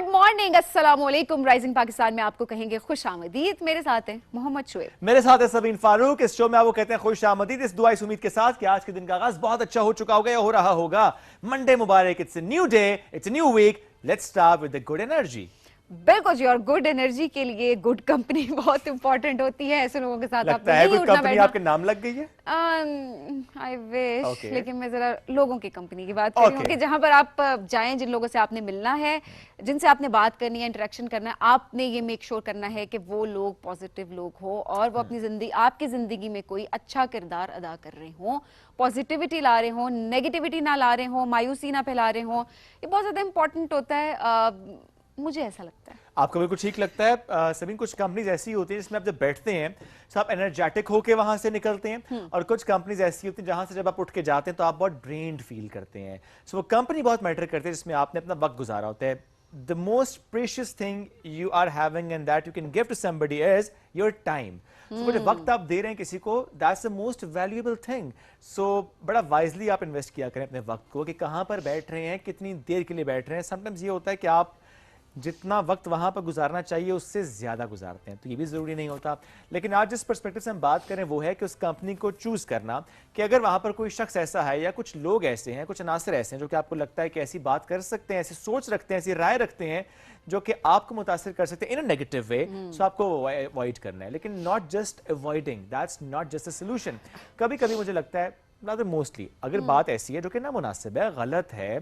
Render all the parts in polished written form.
Good morning, अस्सलाम वालेकुम। Rising Pakistan में आपको कहेंगे खुश आमदीद। मेरे साथ हैं मोहम्मद शुएब, मेरे साथ है सबीन फारूक। इस शो में आपको कहते हैं खुश आमदीद, इस दुआ इस उम्मीद के साथ कि आज के दिन का आगाज बहुत अच्छा हो चुका होगा या हो रहा होगा। मंडे मुबारक, it's a new day, it's a new week. Let's start with the good energy. बिल्कुल जी। और गुड एनर्जी के लिए गुड कंपनी बहुत इंपॉर्टेंट होती है। ऐसे लोगों के साथ लगता है कुछ कंपनी आपके नाम लग गई है। I wish Okay. लेकिन मैं जरा लोगों की कंपनी की बात कर रही हूँ कि जहां पर आप जाएं, जिन लोगों से आपने मिलना है, जिनसे आपने बात करनी है, इंटरेक्शन करना है, आपने ये मेक श्योर करना है कि वो लोग पॉजिटिव लोग हो और वो अपनी जिंदगी, आपकी जिंदगी में कोई अच्छा किरदार अदा कर रहे हो, पॉजिटिविटी ला रहे हो, नेगेटिविटी ना ला रहे हो, मायूसी ना फैला रहे हो। ये बहुत ज्यादा इंपॉर्टेंट होता है, मुझे ऐसा लगता है। आपको बिल्कुल ठीक लगता है। सभी कुछ कंपनीज ऐसी होती हैं जिसमें आप जब बैठते हैं तो आप एनर्जेटिक होके वहां से निकलते हैं, और कुछ कंपनीज ऐसी होती हैं जहां से जब आप उठ के जाते हैं तो आप बहुत ड्रेन्ड फील करते हैं। सो वो कंपनी बहुत मैटर करती है जिसमें आपने अपना वक्त गुजारा होता है। The most precious thing you are having and that you can give to somebody is your time. So वो जो वक्त आप दे रहे हैं किसी को, that's the most valuable thing. So बड़ा wisely आप इन्वेस्ट किया करें अपने वक्त को कि कहाँ पर बैठ रहे हैं, कितनी देर के लिए बैठ रहे हैं। समटाइम्स ये होता है कि आप जितना वक्त वहां पर गुजारना चाहिए उससे ज्यादा गुजारते हैं, तो ये भी जरूरी नहीं होता। लेकिन आज जिस पर्सपेक्टिव से हम बात करें वो है कि उस कंपनी को चूज करना कि अगर वहां पर कोई शख्स ऐसा है या कुछ लोग ऐसे हैं, कुछ अनासर ऐसे हैं जो कि आपको लगता है कि ऐसी बात कर सकते हैं, ऐसी सोच रखते हैं, ऐसी राय रखते हैं जो कि आपको मुतासिर कर सकते हैं इन अ नेगेटिव वे, सो आपको अवॉइड करना है। लेकिन not just avoiding, that's not just a solution. कभी कभी मुझे लगता है, rather मोस्टली अगर बात ऐसी है जो कि नामुनासिब है, गलत है,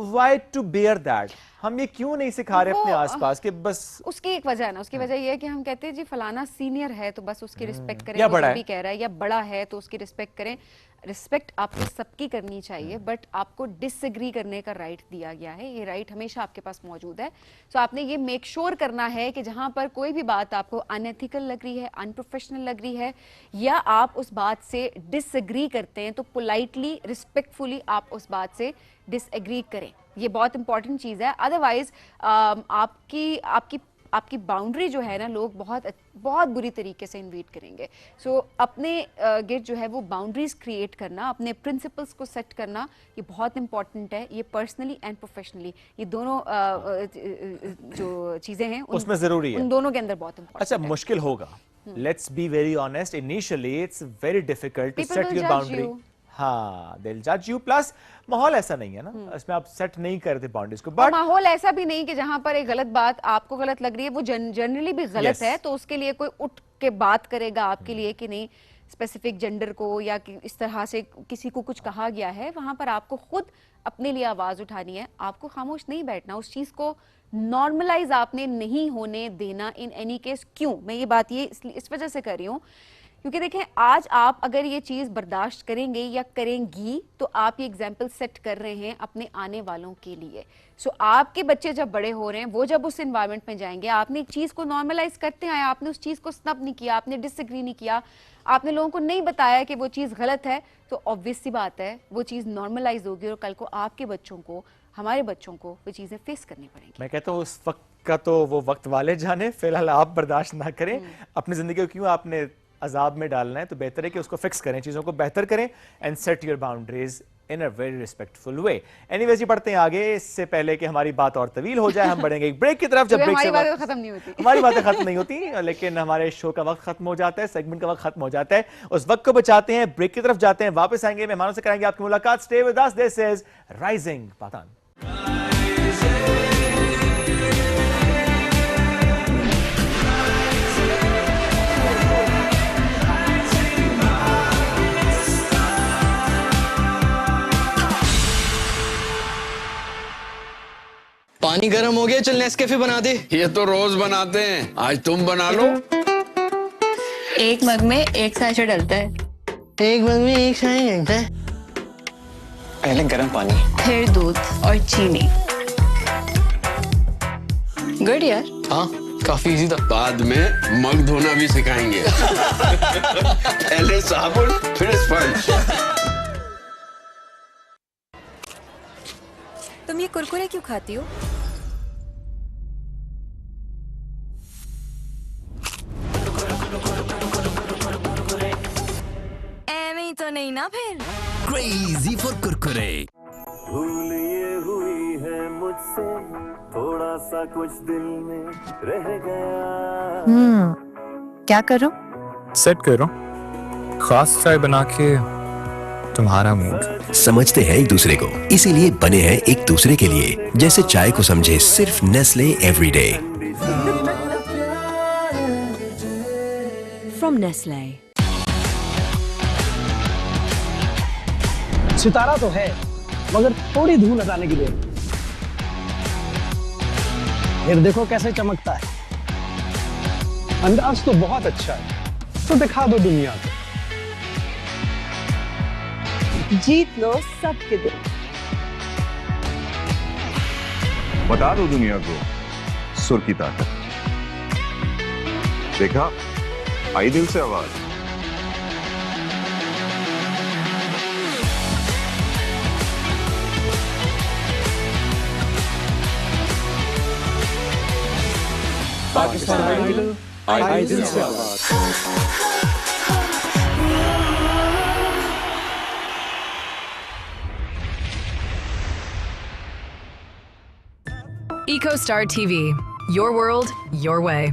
why to bear that? हम ये क्यों नहीं सिखा रहे अपने आसपास कि बस उसकी एक वजह है ना, उसकी वजह ये है कि हम कहते हैं जी फलाना सीनियर है तो बस उसकी रिस्पेक्ट करें, या वो बड़ा जो है। भी कह रहा है, या बड़ा है तो उसकी रिस्पेक्ट करें। रिस्पेक्ट आपको सबकी करनी चाहिए, बट आपको डिसएग्री करने का राइट दिया गया है। ये राइट हमेशा आपके पास मौजूद है। सो आपने ये मेक श्योर करना है कि जहां पर कोई भी बात आपको अनएथिकल लग रही है, अनप्रोफेशनल लग रही है, या आप उस बात से डिसएग्री करते हैं, तो पोलाइटली, रिस्पेक्टफुली आप उस बात से डिसएग्री करें। ये बहुत इंपॉर्टेंट चीज है। अदरवाइज आपकी आपकी आपकी बाउंड्री जो है ना, लोग बहुत बुरी तरीके से इन्वेड करेंगे। सो अपने गिर्द जो है वो बाउंड्रीज क्रिएट करना, अपने प्रिंसिपल्स को सेट करना, ये बहुत इंपॉर्टेंट है। ये पर्सनली एंड प्रोफेशनली, ये दोनों जो चीजें हैं उसमें जरूरी है, उन दोनों के अंदर बहुत इंपॉर्टेंट। अच्छा मुश्किल होगा, let's be very honest, initially it's very difficult to set your boundary. हाँ, they'll judge you, प्लस माहौल ऐसा नहीं है ना, इसमें आप सेट नहीं करते बाउंड्रीज को। बट माहौल ऐसा भी नहीं कि जहां पर एक गलत बात आपको गलत लग रही है, वो जनरली भी गलत है, तो उसके लिए कोई उठ के बात करेगा आपके लिए कि नहीं, स्पेसिफिक जेंडर को या इस तरह से किसी को कुछ कहा गया है, वहां पर आपको खुद अपने लिए आवाज उठानी है। आपको खामोश नहीं बैठना, उस चीज को नॉर्मलाइज आपने नहीं होने देना इन एनी केस। क्यों मैं ये बात इस वजह से कर रही हूँ क्योंकि देखें, आज आप अगर ये चीज बर्दाश्त करेंगे या करेंगी तो आप ये एग्जाम्पल सेट कर रहे हैं अपने आने वालों के लिए। सो आपके बच्चे जब बड़े हो रहे हैं, वो जब उस एनवायरनमेंट में जाएंगे, आपने एक चीज को नॉर्मलाइज करते आए, आपने उस चीज को स्नब नहीं किया, आपने डिसएग्री नहीं किया, आपने लोगों को नहीं बताया कि वो चीज गलत है, तो ऑब्वियस सी बात है वो चीज नॉर्मलाइज होगी और कल को आपके बच्चों को, हमारे बच्चों को वो चीजें फेस करनी पड़ेंगी। मैं कहता हूँ उस वक्त का तो वो वक्त वाले जाने, फिलहाल आप बर्दाश्त ना करें। अपनी जिंदगी को क्यों आपने अजाब में डालना है, तो बेहतर है कि उसको फिक्स करें, चीजों को बेहतर करें and set your boundaries in a very respectful way. Anyways ये बढ़ते हैं आगे। इससे पहले कि हमारी बात और तवील हो जाए, हम बढ़ेंगे एक ब्रेक की तरफ। जब ब्रेक हमारी से बातें खत्म नहीं होती, हमारी बातें खत्म नहीं होती, लेकिन हमारे शो का वक्त खत्म हो जाता है, सेगमेंट का वक्त खत्म हो जाता है। उस वक्त को बचाते हैं, ब्रेक की तरफ जाते हैं, वापस आएंगे, मेहमानों से कराएंगे आपकी मुलाकात। Stay with us, this is rising Pakistan. पानी गर्म हो गया, चल नेस्कैफे बना दे। ये तो रोज बनाते हैं, आज तुम बना लो। एक मग में एक सैशे डलता है, एक मग में एक चाय डलता है। पहले गर्म पानी, फिर दूध और चीनी। गुड यार। हाँ, काफी इजी था। बाद में मग धोना भी सिखाएंगे। पहले साबुन फिर स्पंज। तुम ये कुरकुरे क्यों खाती हो? ऐਵੇਂ ही तो नहीं ना फिर? Crazy for Kurkure. भूल ये हुई है मुझसे थोड़ा सा कुछ दिल में रह गया। क्या करो? सेट करो खास चाय बना के तुम्हारा मूड। समझते हैं एक दूसरे को, इसीलिए बने हैं एक दूसरे के लिए। जैसे चाय को समझे सिर्फ नेस्ले एवरीडे। From Nestle. सितारा तो है, मगर थोड़ी धूल हटाने की देर। फिर देखो कैसे चमकता है। अंदाज तो बहुत अच्छा है, तो दिखा दो दुनिया को। जीत लो सबके दिल। बता दो दुनिया को सुर की ताकत। देखा, आई दिल से आवाज। पाकिस्तान आइडल, आई दिल से आवाज। EcoStar TV. Your world, your way.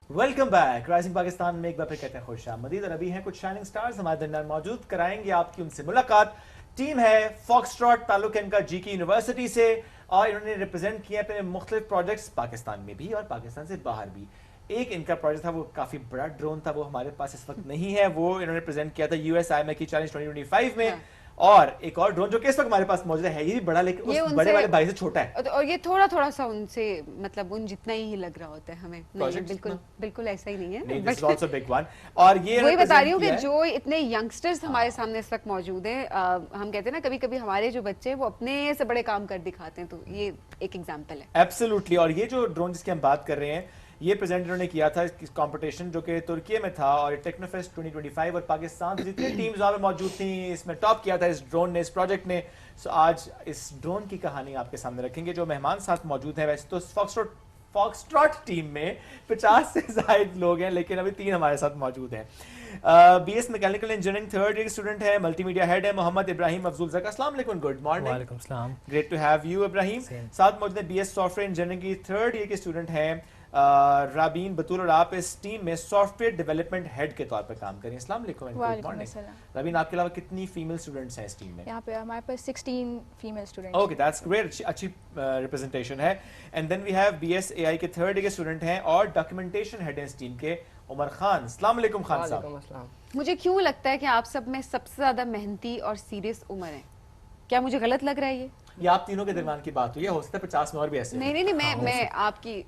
Welcome back. Rising Pakistan में एक बार फिर कहते हैं खुशामदीद। और अभी हैं कुछ शाइनिंग स्टार्स हमारे दरमियान मौजूद, कराएंगे आपकी उनसे मुलाकात। टीम है फॉक्सट्रॉट, ताल्लुक है इनका जीके यूनिवर्सिटी से, और इन्होंने रिप्रेजेंट किया अपने मुख्तलिफ प्रोजेक्ट्स पाकिस्तान में भी और पाकिस्तान से बाहर भी। एक इनका प्रोजेक्ट था, वो काफी बड़ा ड्रोन था, वो हमारे पास इस वक्त नहीं है। वो इन्होंने प्रेजेंट किया था USIMA की चैलेंज 2025 में। और एक और ड्रोन जो कि इस वक्त हमारे पास मौजूद है, ये भी बड़ा लेकिन उस बड़े वाले भाई से छोटा है, और ये थोड़ा थोड़ा सा उनसे मतलब उन जितना ही लग रहा होता है हमें। नहीं, बिल्कुल बिल्कुल ऐसा ही नहीं है। नहीं, this is also big one। और ये वही बता रही हूँ कि जो इतने यंगस्टर्स हमारे सामने इस वक्त मौजूद हैं, हम कहते हैं ना कभी कभी हमारे जो बच्चे हैं वो अपने से बड़े काम कर दिखाते हैं, तो ये एक एग्जांपल है। एब्सोल्युटली। और ये जो ड्रोन जिसकी हम बात कर रहे हैं, ये प्रेजेंट इन्होंने किया था कंपटीशन जो कि तुर्की में था, और टेक्नोफेस्ट 2025, और पाकिस्तान से जितनी टीम्स वहाँ पे मौजूद थी इसमें टॉप किया था इस ड्रोन ने, इस प्रोजेक्ट ने। सो आज इस ड्रोन की कहानी आपके सामने रखेंगे। जो मेहमान साथ मौजूद हैं, वैसे तो फॉक्सट्रॉट टीम में 50 से ज्यादा लोग हैं, लेकिन अभी 3 हमारे साथ मौजूद हैं। BS mechanical engineering 3rd year student है, मल्टीमीडिया हेड है मोहम्मद इब्राहिम अफजूल ज़का। अस्सलाम वालेकुम, गुड मॉर्निंग। वालेकुम सलाम। Great to have you Ibrahim. साथ मौजूद है BS सॉफ्टवेयर इंजीनियरिंग की 3rd ईयर के स्टूडेंट हैं राबीन बतूल, और आप इस टीम में सॉफ्टवेयर डेवलपमेंट हेड के तौर पर काम करें। अस्सलाम वालेकुम एंड गुड मॉर्निंग। राबीन, आपके अलावा कितनी फीमेल स्टूडेंट्स हैं इस टीम में? यहाँ पे हमारे पास 16 female students. Okay, that's great, अच्छी रिप्रेजेंटेशन है। And then we have BS AI के 3rd ईयर के स्टूडेंट हैं और डॉक्यूमेंटेशन हेड हैं इस टीम के, उमर खान। अस्सलाम वालेकुम खान साहब। मुझे क्यों लगता है कि आप सब में सबसे ज्यादा मेहनती और सीरियस उमर है? क्या मुझे गलत लग रहा है ये आप तीनों के दरमियान की बात हुई है, हो सकता है 50 में और भी ऐसे। नहीं, मैं आपकी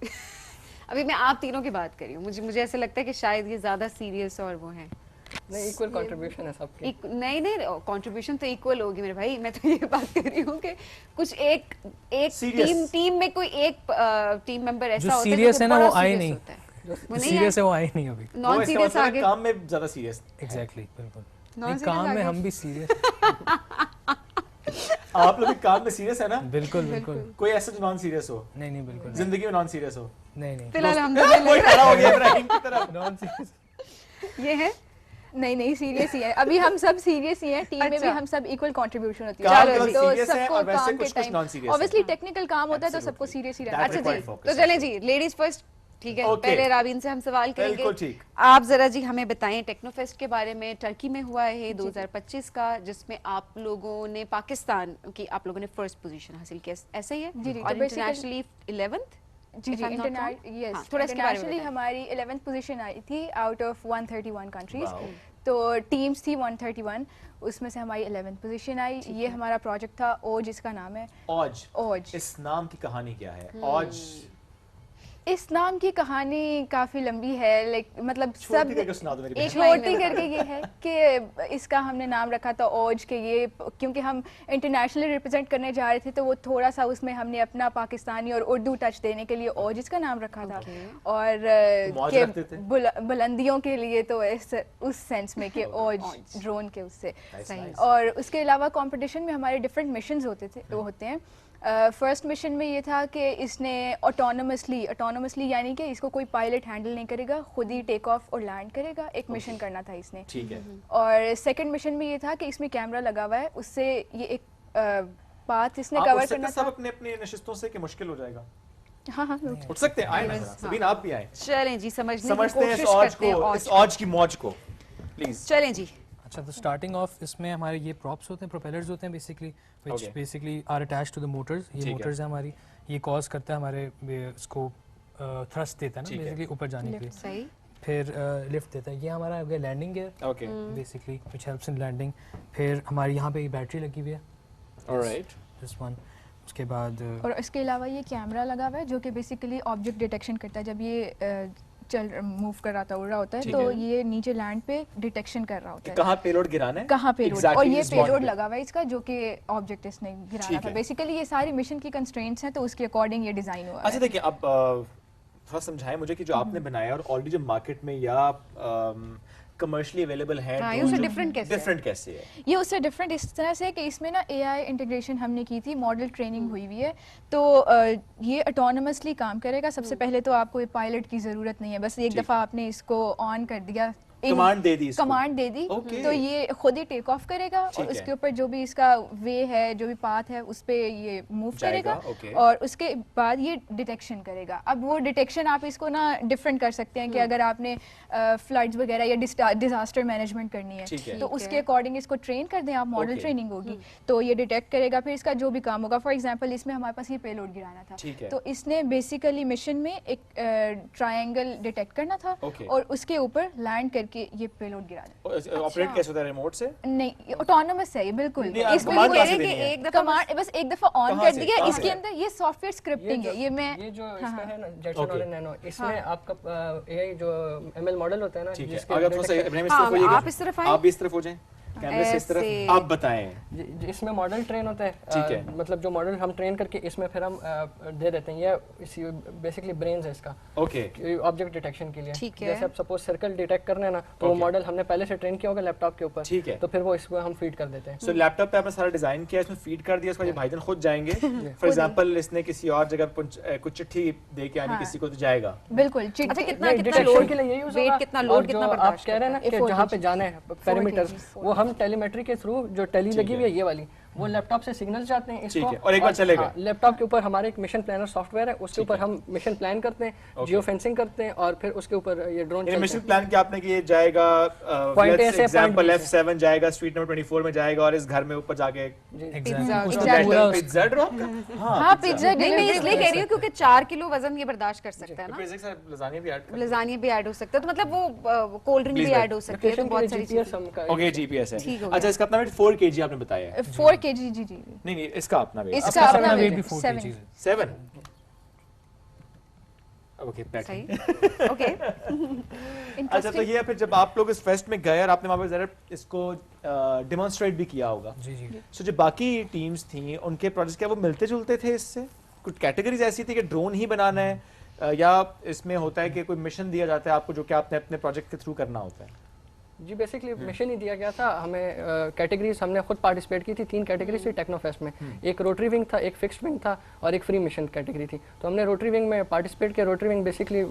अभी मैं आप तीनों की बात कर रही हूँ। मुझे ऐसा लगता है कि शायद ये ज्यादा सीरियस और वो है। नहीं, इक्वल कंट्रीब्यूशन है सबकी। नहीं कंट्रीब्यूशन तो इक्वल होगी मेरे भाई। मैं तो ये बात कर रही हूँ कि कुछ एक टीम में कोई एक टीम मेंबर ऐसा होता है सीरियस है ना, वो आए नहीं, वो सीरियस है, वो आए नहीं अभी। नॉन सीरियस आगे, काम में ज्यादा सीरियस। एग्जैक्टली, बिल्कुल। काम में हम भी सीरियस। आप लोग भी काम में सीरियस है ना? बिल्कुल बिल्कुल। कोई ऐसा जो नॉन सीरियस हो? नहीं बिल्कुल। जिंदगी में नॉन सीरियस हो? नहीं। फिलहाल हम कोई खड़ा हो गया इब्राहिम की तरफ। नॉन सीरियस ये है। नहीं सीरियस ही है, अभी हम सब सीरियस ही हैं। टीम में भी हम सब इक्वल कंट्रीब्यूशन होती है। तो सबको काम के टाइम ऑब्वियसली टेक्निकल काम होता है तो सबको सीरियस ही रहना। अच्छा जी, तो चलें जी, लेडीज फर्स्ट, ठीक है। पहले राबीन से हम सवाल करेंगे। आप जरा जी हमें बताएं, टेक्नोफेस्ट के बारे में। टर्की में हुआ है 2025 का, जिसमें आप लोगों ने पाकिस्तान की आप लोगों ने फर्स्ट पोजीशन हासिल किया, ऐसा ही है? जी, और इंटरनेशनली 11th। जी, इंटरनेशनली हमारी 11th पोजीशन आई थी आउट ऑफ 131 कंट्रीज। तो टीम्स थी 131, उसमें से हमारी 11th पोजीशन आई। ये हमारा प्रोजेक्ट था ओज, इसका नाम है। ओज। इस नाम की कहानी क्या है? ओज, इस नाम की कहानी काफी लंबी है, मतलब सब एक छोटी करके ये है कि इसका हमने नाम रखा था ओज के, ये क्योंकि हम इंटरनेशनली रिप्रेजेंट करने जा रहे थे, तो वो थोड़ा सा उसमें हमने अपना पाकिस्तानी और उर्दू टच देने के लिए ओज इसका नाम रखा था। और के बुलंदियों के लिए तो उस सेंस में कि ओज ड्रोन के उससे। और उसके अलावा कंपटीशन में हमारे डिफरेंट मिशंस होते हैं। फर्स्ट मिशन में ये था कि इसने ऑटोनोमसली यानी कि इसको कोई पायलट हैंडल नहीं करेगा, खुद ही टेक ऑफ और लैंड करेगा। एक मिशन करना था इसने। ठीक है। और सेकंड मिशन में ये था कि इसमें कैमरा लगा हुआ है, उससे ये एक पाथ इसने आप कवर उठ सकते करना हैं सब था। अपने अपने नशिस्तों से कि मुश्किल हो जाएगा? हाँ हाँ उठ सकते हैं, आए ना जरा। सबिन आप भी आए, चलें जी, समझने की समझते हैं इस कोशिश औज करते हैं को, इस औज की मौज को, प्लीज। चलें जी। अच्छा, तो स्टार्टिंग ऑफ इसमें हमारे ये प्रॉप्स होते हैं, प्रोपेलर्स होते हैं basically, which Okay. Basically are attached to the motors. ठीक ये है। मोटर्स है हमारी, ये कॉज करता है हमारे इसको थ्रस्ट देता है ठीक ना है। बेसिकली ऊपर जाने के लिए, सही। फिर लिफ्ट देता है। ये हमारा हो गया landing gear okay, basically which helps in landing. फिर हमारी यहाँ पे बैटरी लगी हुई है, ऑलराइट। This one. उसके बाद और इसके अलावा ये कैमरा लगा हुआ है जो कि बेसिकली ऑब्जेक्ट डिटेक्शन करता है। जब ये मूव कर रहा था, उड़ रहा होता है, ठीक तो है। ये नीचे लैंड पे डिटेक्शन कर रहा होता है कहाँ पेलोड गिराना है, कहाँ पेलोड। Exactly और ये इस point पेलोड पे। लगा हुआ है इसका, जो कि ऑब्जेक्ट इसने गिराना ठीक था। है। बेसिकली ये सारी मिशन की कंस्ट्रेंट्स हैं, तो उसके अकॉर्डिंग ये डिजाइन हुआ अच्छा है। देखिए, अब थोड़ा समझाएं मुझे कि जो आपने बनाया और ऑलरेडी जो मार्केट में या कमर्शियली अवेलेबल है, हाँ, ये उससे different कैसे है? डिफरेंट कैसे है? ये उससे डिफरेंट इस तरह से कि इसमें ना एआई इंटीग्रेशन हमने की थी, मॉडल ट्रेनिंग हुई हुई है, तो ये ऑटोनोमसली काम करेगा। सबसे पहले तो आपको पायलट की ज़रूरत नहीं है, बस एक ठीक। दफ़ा आपने इसको ऑन कर दिया, कमांड दे दी इसको। कमांड दे दी, Okay. तो ये खुद ही टेक ऑफ करेगा ठीक और है। उसके ऊपर जो भी इसका वे है, जो भी पाथ है, उस पे ये मूव जाएगा, करेगा। okay. और उसके बाद ये डिटेक्शन करेगा। अब वो डिटेक्शन आप इसको ना डिफरेंट कर सकते हैं कि अगर आपने फ्लड्स वगैरह या डिजास्टर मैनेजमेंट करनी ठीक है। है, तो ठीक उसके है। अकॉर्डिंग इसको ट्रेन कर दें आप, मॉडल Okay. ट्रेनिंग होगी, तो ये डिटेक्ट करेगा। फिर इसका जो भी काम होगा, फॉर एग्जांपल इसमें हमारे पास ये पेलोड गिराना था, ठीक है। तो इसने बेसिकली मिशन में एक ट्रायंगल डिटेक्ट करना था Okay. और उसके ऊपर लैंड करके ये पेलोड गिरा देना। ऑपरेट कैसे होता है, रिमोट से? नहीं, ऑटोनोमस है ये बिल्कुल। नहीं, आप इसमें command वो कहाँ है से कि देनी है? एक दफा कमांड बस एक दफा ऑन कहाँ कर से? दिया, कहाँ इसके से? अंदर ये सॉफ्टवेयर स्क्रिप्टिंग है। ये मैं ये जो हाँ, इसका हाँ। है ना जेटसन Okay. और नैनो, इसमें आपका एआई जो एमएल मॉडल होता है ना, ठीक है। जिसके अगर थोड़ा सा detection- इब्राहिम इस हाँ, तरफ होइएगा। आप इस तरफ आएं। आप भी इस तरफ हो जाएं, कैमरे से इस तरफ। ऐसे। आप बताएं। इसमें मॉडल ट्रेन होता है। ठीक है। मतलब जो मॉडल हम ट्रेन करके इसमें फिर हम दे देते हैं। ये बेसिकली ब्रेन्स है इसका, ओके, ऑब्जेक्ट डिटेक्शन के लिए। ठीक है। जैसे आप सपोज सर्कल डिटेक्ट करना है ना, तो वो Okay. मॉडल हमने पहले से ट्रेन किया होगा लैपटॉप के ऊपर, ठीक है। तो फिर वो इसमें हम फीड कर देते हैं। सो लैपटॉप पे आपने सारा डिजाइन किया, इसमें फीड कर दिया, उसके बाद ये भाईजान खुद जाएंगे। फॉर एग्जांपल इसने किसी और जगह कुछ चिट्ठी दे के आनी हाँ। किसी को, तो जाएगा। बिल्कुल अच्छा, चिट्ठी कितना नहीं, कितना detection लोड के लिए ये use वेट होगा। कितना और लोड जो कितना आप बर्दाश्त कह रहे हैं ना करता कि है? जहाँ पे जाना है पैरामीटर्स, kgs, वो हम टेलीमेट्री के थ्रू जो टेली लगी हुई है ये वाली, वो लैपटॉप से सिग्नल्स जाते हैं इसको। ठीक है, और एक बार चलेगा। लैपटॉप के ऊपर हमारे एक मिशन प्लानर सॉफ्टवेयर है, उसके ऊपर हम मिशन प्लान करते हैं, Okay. जियो फेंसिंग करते हैं, और फिर उसके ऊपर ये ड्रोन यानी मिशन प्लान किया आपने कि ये जाएगा, Point A से एग्जांपल point B से। F7 जाएगा, स्ट्रीट नंबर 24 में जाएगा और इस घर में ऊपर जाके एग्जैक्टली लेटर पिज्जा ड्रॉप का। हाँ, पिज्जा नहीं, मैं इसलिए कह रही हूँ क्योंकि 4 किलो वजन ये बर्दाश्त कर सकता है ना। फिजिक्स से लजानिया भी ऐड कर। लजानिया भी ऐड हो सकता है, तो मतलब वो कोल्ड ड्रिंक भी Please, ऐड हो सकती है, तो बहुत सारी चीजें। ओके, जीपीएस है। ठीक हो गया। अच्छा, इसका अपना वेट 4 केजी आपने बताया है। 4 kg जी। नहीं नहीं, इसका अपना वेट इसका अपना अपना weight weight भी 4 7 kgs है। 7। ओके, सही, ओके। अच्छा, तो ये फिर जब आप लोग इस फेस्ट में गए और आपने वहाँ पे जरा इसको डेमोन्स्ट्रेट भी किया होगा, जी जी। सो जो बाकी टीम्स थी उनके प्रोजेक्ट्स क्या वो मिलते जुलते थे इससे? कुछ कैटेगरीज ऐसी थी कि ड्रोन ही बनाना है, या इसमें होता है कि कोई मिशन दिया जाता है आपको जो कि आपने अपने प्रोजेक्ट के थ्रू करना होता है? जी, बेसिकली मिशन ही दिया गया था हमें। कैटेगरीज हमने खुद पार्टिसिपेट की थी, 3 कैटेगरीज थी टेक्नोफेस्ट में। एक रोटरी विंग था, एक फिक्स्ड विंग था और एक फ्री मिशन कैटेगरी थी। तो हमने रोटरी विंग में पार्टिसिपेट किया। रोटरी विंग बेसिकली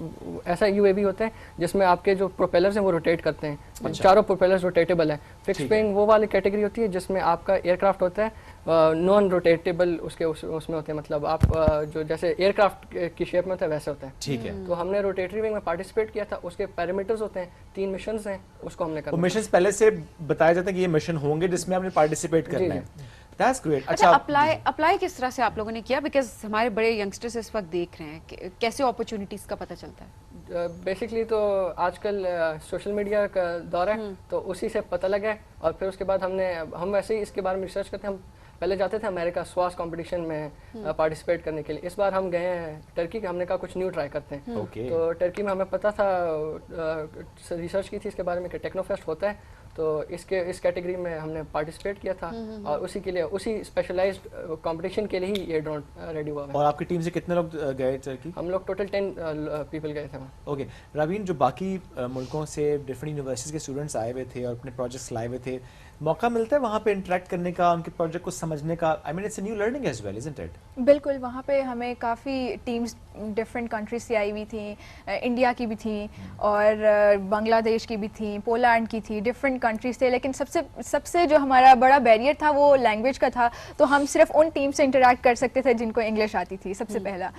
ऐसा यूएवी होता है जिसमें आपके जो प्रोपेलर्स हैं वो रोटेट करते हैं। चारों प्रोपेलर्स रोटेटेबल है। फिक्स्ड विंग वो वाली कैटेगरी होती है जिसमें आपका एयरक्राफ्ट होता है नॉन रोटेटेबल, उसमें होते हैं, मतलब आप जो जैसे एयरक्राफ्ट की शेप में होता है वैसे होता है। ठीक है। तो हमने रोटेटरी विंग में पार्टिसिपेट किया था। उसके पैरामीटर्स होते हैं, 3 मिशंस हैं, उसको हमने वो करना। मिशंस पहले से बताया जाता है कि ये मिशन होंगे जिसमें आपने पार्टिसिपेट करना है। That's great. अच्छा, अप्लाई किस तरह से आप लोगों ने किया? बिकॉज हमारे बड़े यंगस्टर्स इस वक्त देख रहे हैं, कैसे अपॉर्चुनिटीज का पता चलता है? बेसिकली तो आजकल सोशल मीडिया का दौर है, तो उसी से पता लगा है। और फिर उसके बाद हम वैसे ही इसके बारे में रिसर्च करते हैं। हम पहले जाते थे अमेरिका स्वास कंपटीशन में पार्टिसिपेट करने के लिए। इस बार हम गए हैं टर्की के, हमने कहा कुछ न्यू ट्राई करते हैं। तो टर्की में हमें पता था, रिसर्च की थी इसके बारे में कि टेक्नोफेस्ट होता है, तो इस कैटेगरी में हमने पार्टिसिपेट किया था और उसी के लिए उसी स्पेशलाइज्ड कंपटीशन के लिए ही ये ड्रोन रेडी हुआ है। और आपकी टीम से कितने लोग गए टर्की? हम लोग टोटल 10 पीपल गए थे वहाँ। ओके रवीन, जो बाकी मुल्कों से डिफरेंट यूनिवर्सिटीज़ के स्टूडेंट्स आए हुए थे और अपने प्रोजेक्ट्स लाए हुए थे, मौका मिलता है वहाँ पे इंटरेक्ट करने का, उनके प्रोजेक्ट को समझने का? I mean it's a new learning as well, isn't it? बिल्कुल, वहाँ पे हमें काफ़ी टीम्स डिफरेंट कंट्रीज से आई हुई थी, इंडिया की भी थी और बांग्लादेश की भी थी, पोलैंड की थी, डिफरेंट कंट्रीज थे। लेकिन सबसे जो हमारा बड़ा बैरियर था वो लैंग्वेज का था, तो हम सिर्फ उन टीम से इंटरेक्ट कर सकते थे जिनको इंग्लिश आती थी सबसे पहला।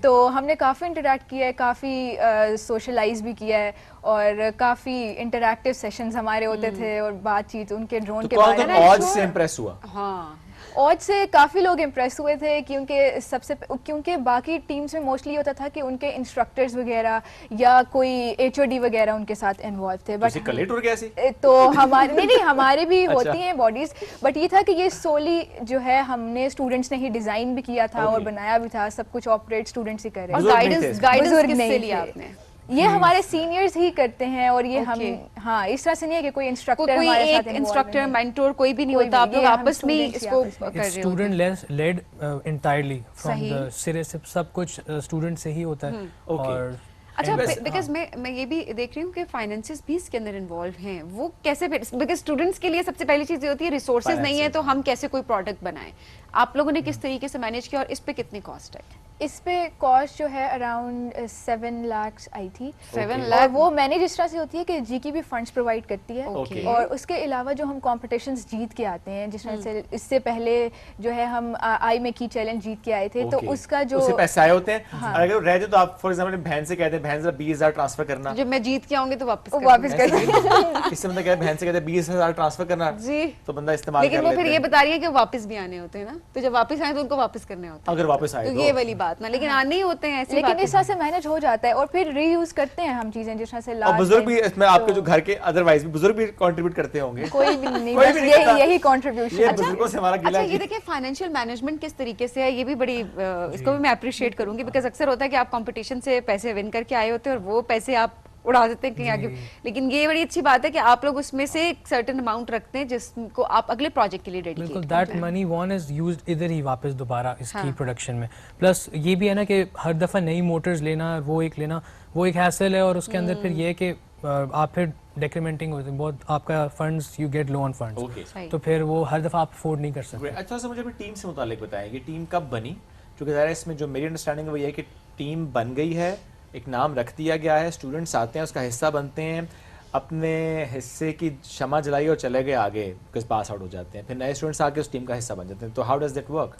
तो हमने काफ़ी इंटरेक्ट किया है, काफ़ी सोशलाइज भी किया है और काफ़ी इंटरैक्टिव सेशंस हमारे होते थे और बातचीत उनके ड्रोन के बारे में। ऑज से इंप्रेस हुआ? हाँ, ऑज से काफ़ी लोग इम्प्रेस हुए थे क्योंकि बाकी टीम्स में मोस्टली होता था कि उनके इंस्ट्रक्टर्स वगैरह या कोई HOD वगैरह उनके साथ इन्वॉल्व थे। बट तो हमारे नहीं हमारे भी होती हैं बॉडीज, बट ये था कि ये सोली जो है हमने स्टूडेंट्स ने ही डिज़ाइन भी किया था और बनाया भी था, सब कुछ ऑपरेट स्टूडेंट्स ही कर रहे थे। गाइडेंस किससे लिया आपने? ये हमारे सीनियर्स ही करते हैं और ये हम हाँ इस तरह से नहीं है कि कोई इंस्ट्रक्टर हमारे साथ इंस्ट्रक्टर मेंटोर कोई भी नहीं होता, आप लोग आपस में इसको कर रहे हो? Student led entirely from the सिरे से, सब कुछ स्टूडेंट से ही होता है। और अच्छा, बिकॉज मैं ये भी देख रही हूँ कि फाइनेंसेस भी इसके अंदर इन्वॉल्व हैं, वो कैसे? बिकॉज स्टूडेंट्स के लिए सबसे पहली चीज़ ये होती है रिसोर्सेज नहीं है तो हम कैसे कोई प्रोडक्ट बनाएं। आप लोगों ने किस तरीके से मैनेज किया और इस पे कितनी कॉस्ट है? इस पे कॉस्ट जो है अराउंड 7 लाख आई थी। 7 लाख वो मैनेज इस तरह से होती है कि जीकी भी फंड्स प्रोवाइड करती है और उसके अलावा जो हम कॉम्पिटिशंस जीत के आते हैं, जिसमें से इससे पहले जो है हम आई में की चैलेंज जीत के आए थे, तो उसका जो उससे पैसे आए होते हैं। हाँ। अगर रह जाए तो आप फॉर एग्जांपल बहन से कहते हैं बहन जरा 20,000 ट्रांसफर करना, जब मैं जीत के आऊंगी तो वापस कर इससे मतलब क्या बहन से कहते हैं 20,000 ट्रांसफर करना जी, तो बंदा इस्तेमाल कर लेता है। लेकिन वो फिर ये बता रही है कि वापस भी आने होते हैं ना, तो जब वापस आए तो उनको वापस करने होते हैं। अगर वापस आए तो ये वाली बात ना, लेकिन आने होते हैं ऐसी, लेकिन इस तरह से मैनेज हो जाता है और फिर रीयूज करते हैं हम चीजें जिस तरह से और बुजुर्ग भी इसमें आपके जो घर के अदरवाइज भी बुजुर्ग भी कंट्रीब्यूट करते होंगे? कोई भी नहीं, बस यही कंट्रीब्यूशन। बुजुर्गों से हमारा गिला। अच्छा, ये देखिए फाइनेंशियल मैनेजमेंट किस तरीके से है, ये भी बड़ी इसको भी मैं अप्रिशिएट करूंगी, बिकॉज अक्सर होता है कि आप कंपटीशन से पैसे विन करके आए होते हैं और वो पैसे आप उड़ा देते हैं कहीं आगे, लेकिन ये बड़ी अच्छी बात है कि आप लोग उसमें से एक सर्टेन अमाउंट रखते हैं जिसको आप अगले प्रोजेक्ट के लिए डेडिकेट करते हैं। That money one is used इधर ही वापस दोबारा इसकी प्रोडक्शन में। प्लस ये भी है ना कि हर दफ़ा नई मोटर्स लेना, वो एक हैसल है और उसके अंदर फिर ये है कि आप फिर डेक्रीमेंटिंग होती है बहुत, आपका funds you get low on funds, तो फिर वो हर दफ़ा आप अफोर्ड नहीं कर सकते। अच्छा सर, मुझे अपनी टीम से मुतालिक बताएं कि टीम कब बनी, क्योंकि ज़ाहिर है इसमें जो मेरी अंडरस्टैंडिंग है वो ये है कि टीम बन गई है, एक नाम रख दिया गया है, स्टूडेंट्स आते हैं, उसका हिस्सा बनते हैं, अपने हिस्से की क्षमा जलाई और चले गए आगे बिकॉज पास आउट हो जाते हैं, फिर नए स्टूडेंट्स आके उस टीम का हिस्सा बन जाते हैं। तो how does that work?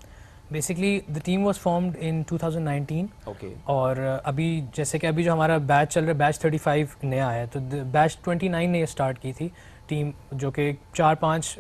Basically the team was formed in 2019 और अभी जैसे कि अभी जो हमारा बैच चल रहा है, बैच 35 नया है, तो बैच 29 ने स्टार्ट की थी टीम, जो कि 4-5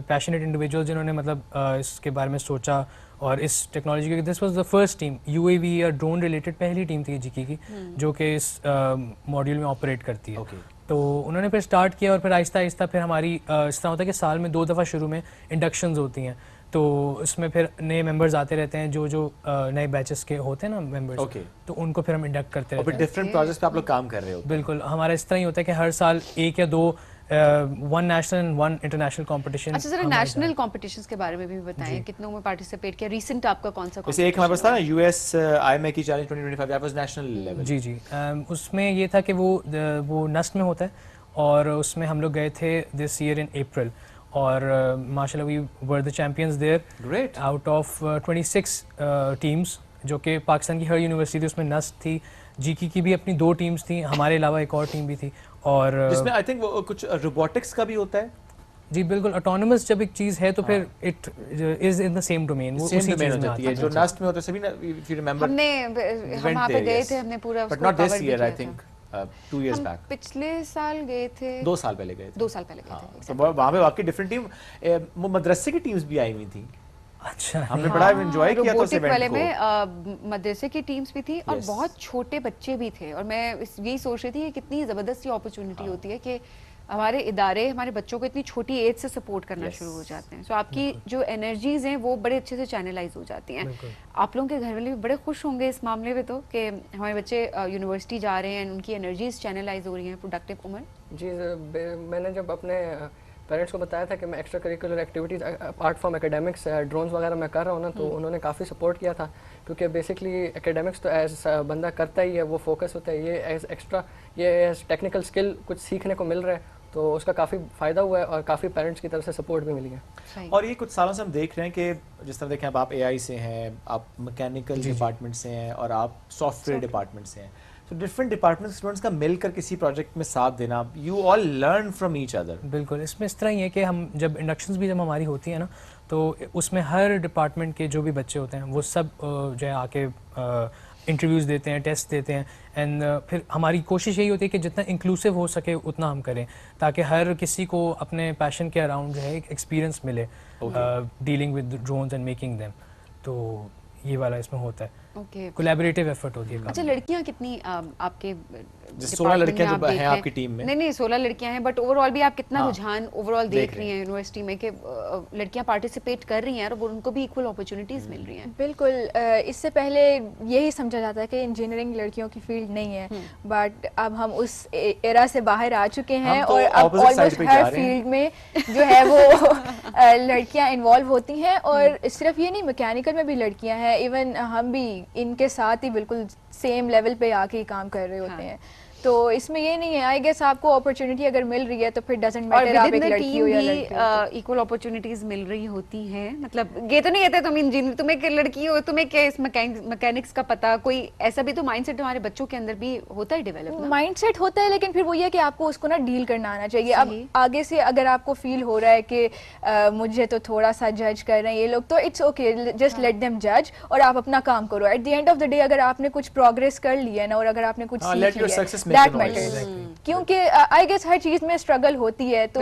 पैशनेट इंडिविजुअल जिन्होंने मतलब इसके बारे में सोचा और इस टेक्नोलॉजी की। This was the first team, UAV या ड्रोन रिलेटेड पहली टीम थी जीकी की जो कि इस मॉड्यूल में ऑपरेट करती है। तो उन्होंने फिर स्टार्ट किया और फिर आहिस्ता आहिस्ता फिर हमारी इस तरह होता है कि साल में 2 दफ़ा शुरू में इंडक्शंस होती हैं, तो इसमें फिर नए मेंबर्स आते रहते हैं जो नए बैचेस के होते हैं ना मेंबर्स, तो उनको फिर हम इंडक्ट करते रहते हैं। डिफरेंट प्रोजेक्ट्स पे आप लोग काम कर रहे हो? बिल्कुल, हमारा इस तरह ही होता है कि हर साल 1 या 2 1 नेशनल एंड 1 इंटरनेशनल कंपटीशन। अच्छा जरा नेशनल कंपटीशंस के बारे में भी बताएं, कितनों में पार्टिसिपेट किया? रीसेंट आपका कौन सा? जैसे एक हमारे पास था ना US IMA की challenge 2025, that was national level. जी उसमें ये था कि वो नस्ट में होता है और उसमें हम लोग गए थे दिस ईयर इन अप्रैल और माशाल्लाह we were the champions there. Great. Out of 26 teams, जो कि पाकिस्तान की हर यूनिवर्सिटी उसमें नस्ट थी, जीकी की भी अपनी 2 टीम्स थी, हमारे अलावा एक और टीम भी थी, और जिसमें आई थिंक वो कुछ रोबोटिक्स का भी होता है। जी बिल्कुल, ऑटोनोमस जब एक चीज़ है तो फिर it is in the same domain, वो उसी चीज़ में आती है जो नस्ट में होता है। सभी ना, इफ यू रिमेंबर, हम वहाँ पे गए थे, हमने पूरा but not this year, I think 2 years back. पिछले साल गए थे, 2 साल पहले गए थे। 2 साल पहले गए थे। तो वहाँ पे वाकई डिफरेंट टीम, वो मदरसे की टीम्स भी आई हुई थी। अच्छा हमने बड़ा एंजॉय किया था उस रोबोटिक वाले इवेंट को। में मदरसे की टीम्स भी थी और Yes. बहुत छोटे बच्चे भी थे और मैं यही सोच रही थी कि कितनी ज़बरदस्त अपॉर्चुनिटी होती है कि हमारे इदारे हमारे बच्चों को इतनी छोटी एज से सपोर्ट करना शुरू हो जाते हैं। सो आपकी जो एनर्जीज हैं वो बड़े अच्छे से चैनलाइज हो जाती हैं। आप लोगों के घर वाले भी बड़े खुश होंगे इस मामले में तो कि हमारे बच्चे यूनिवर्सिटी जा रहे हैं, उनकी एनर्जीज चैनलाइज हो रही हैं। प्रोडक्टिव उमर जी मैंने जब अपने पेरेंट्स को बताया था कि मैं extra curricular activities art form academics drones वगैरह मैं कर रहा हूँ ना, तो उन्होंने काफ़ी सपोर्ट किया था, क्योंकि बेसिकली एकेडमिक्स तो एज बंदा करता ही है, वो फोकस होता है, ये एज एक्स्ट्रा ये एज टेक्निकल स्किल कुछ सीखने को मिल रहा है, तो उसका काफ़ी फ़ायदा हुआ है और काफ़ी पेरेंट्स की तरफ से सपोर्ट भी मिली है। और ये कुछ सालों से हम देख रहे हैं कि जिस तरह देखें अब आप एआई से हैं, आप मैकेनिकल डिपार्टमेंट से हैं और आप सॉफ्टवेयर डिपार्टमेंट से हैं, तो डिफरेंट डिपार्टमेंट स्टूडेंट्स का मिलकर किसी प्रोजेक्ट में साथ देना, you all learn from each other. बिल्कुल, इसमें इस तरह ही है कि हम जब इंडक्शंस भी जब हमारी होती है ना, तो उसमें हर डिपार्टमेंट के जो भी बच्चे होते हैं वो सब जो है आके इंटरव्यूज़ देते हैं, टेस्ट देते हैं, एंड फिर हमारी कोशिश यही होती है कि जितना इंक्लूसिव हो सके उतना हम करें, ताकि हर किसी को अपने पैशन के अराउंड जो है एक एक्सपीरियंस मिले dealing with drones and making them. तो ये वाला इसमें होता है, कोलैबोरेटिव एफर्ट होती है। अच्छा, लड़कियां कितनी आपके 16 लड़कियां जो हैं आपकी टीम में? नहीं 16 लड़कियां हैं, बट ओवरऑल भी आप कितना रुझान ओवरऑल देख रही हैं यूनिवर्सिटी में कि लड़कियां पार्टिसिपेट कर रही हैं और उनको भी इक्वल अपॉर्चुनिटीज मिल रही हैं? बिल्कुल, इससे पहले यही समझा जाता है कि इंजीनियरिंग लड़कियों की फील्ड नहीं है, बट अब हम उस एरा से बाहर आ चुके हैं और अब ऑलमोस्ट हर फील्ड में जो है वो लड़कियां इन्वॉल्व होती हैं, और सिर्फ ये नहीं, मैकेनिकल में भी लड़कियां हैं, इवन हम भी इनके साथ ही बिल्कुल सेम लेवल पे आके काम कर रहे होते हैं। तो इसमें ये नहीं है, आई गेस आपको अपॉर्चुनिटी अगर मिल रही है तो फिर डजंट मैटर आप एक लड़की हो या लड़की, इक्वल अपॉर्चुनिटीज मिल रही होती हैं। मतलब ये तो नहीं कहते तुम इंजीनियर, तुम एक लड़की हो, तुम्हें क्या इस मैकेनिक्स का पता, कोई ऐसा भी तो माइंडसेट हमारे बच्चों के अंदर भी होता है डेवलप। माइंडसेट होता है, लेकिन फिर वो ये कि आपको उसको ना डील करना आना चाहिए। अब आगे से अगर आपको फील हो रहा है कि मुझे तो थोड़ा सा जज कर रहे हैं ये लोग, तो it's okay, just let them जज और आप अपना काम करो। At the end of the day अगर आपने कुछ प्रोग्रेस कर लिया है ना, और अगर आपने कुछ सीख लिया, दैट मैटर्स। क्योंकि आई गेस हर चीज में स्ट्रगल होती है, तो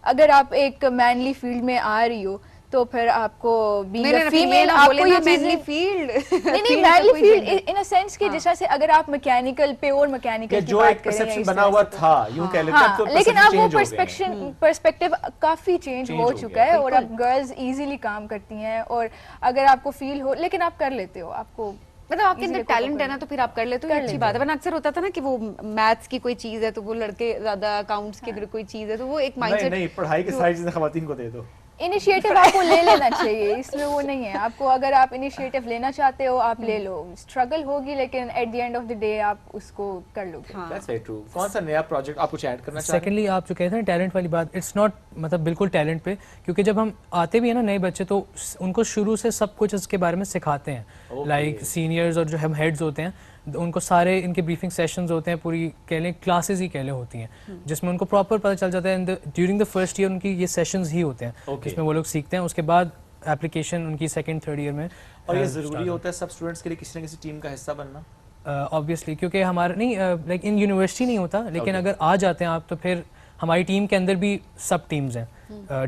अगर आप एक मैनली फील्ड में आ रही हो तो फिर आपको फीमेल आपको ये मैनली फील्ड नहीं manly field in a sense कि जिस तरह से अगर आप मैकेनिकल प्योर मैकेनिकल जो एक परसेप्शन बना हुआ था यूं कह लेते हैं, तो लेकिन अब वो पर्सपेक्टिव काफी चेंज हो चुका है और अब गर्ल्स इजीली काम करती हैं, और अगर आपको फील हो, लेकिन आप कर लेते हो, आपको मतलब आपके अंदर टैलेंट है ना, तो फिर आप कर लेते हो, अच्छी बात है। वरना अक्सर होता था ना कि वो मैथ्स की कोई चीज है तो वो लड़के ज्यादा, अकाउंट्स की अगर कोई चीज है तो वो एक माइंडसेट, नहीं पढ़ाई की सारी चीजें खवातीन को दे दो। इनिशिएटिव आपको ले लेना चाहिए, इसमें वो नहीं है। आपको अगर आप इनिशिएटिव लेना चाहते हो आप ले लो, स्ट्रगल होगी लेकिन at the end of the day आप उसको कर लोगे। That's very true. कौन सा नया प्रोजेक्ट आप कुछ ऐड करना चाहते हैं? सेकेंडली आप जो कहते हैं टैलेंट वाली बात, इट्स नॉट मतलब बिल्कुल टैलेंट पे, क्योंकि जब हम आते भी हैं ना नए बच्चे, तो उनको शुरू से सब कुछ इसके बारे में सिखाते हैं। लाइक सीनियर्स और जो हम हेड्स होते हैं उनको सारे इनके ब्रीफिंग सेशंस होते हैं, पूरी कह लें क्लासेस ही कह लें होती हैं, जिसमें उनको प्रॉपर पता चल जाता है। ड्यूरिंग द फर्स्ट ईयर उनकी ये सेशंस ही होते हैं जिसमें वो लोग सीखते हैं, उसके बाद एप्लीकेशन उनकी सेकंड थर्ड ईयर में। और ये ज़रूरी होता है सब स्टूडेंट्स के लिए किसी न किसी टीम का हिस्सा बनना? ऑब्वियसली, क्योंकि हमारा नहीं लाइक इन यूनिवर्सिटी नहीं होता, लेकिन अगर आ जाते हैं आप तो फिर हमारी टीम के अंदर भी सब टीम्स हैं,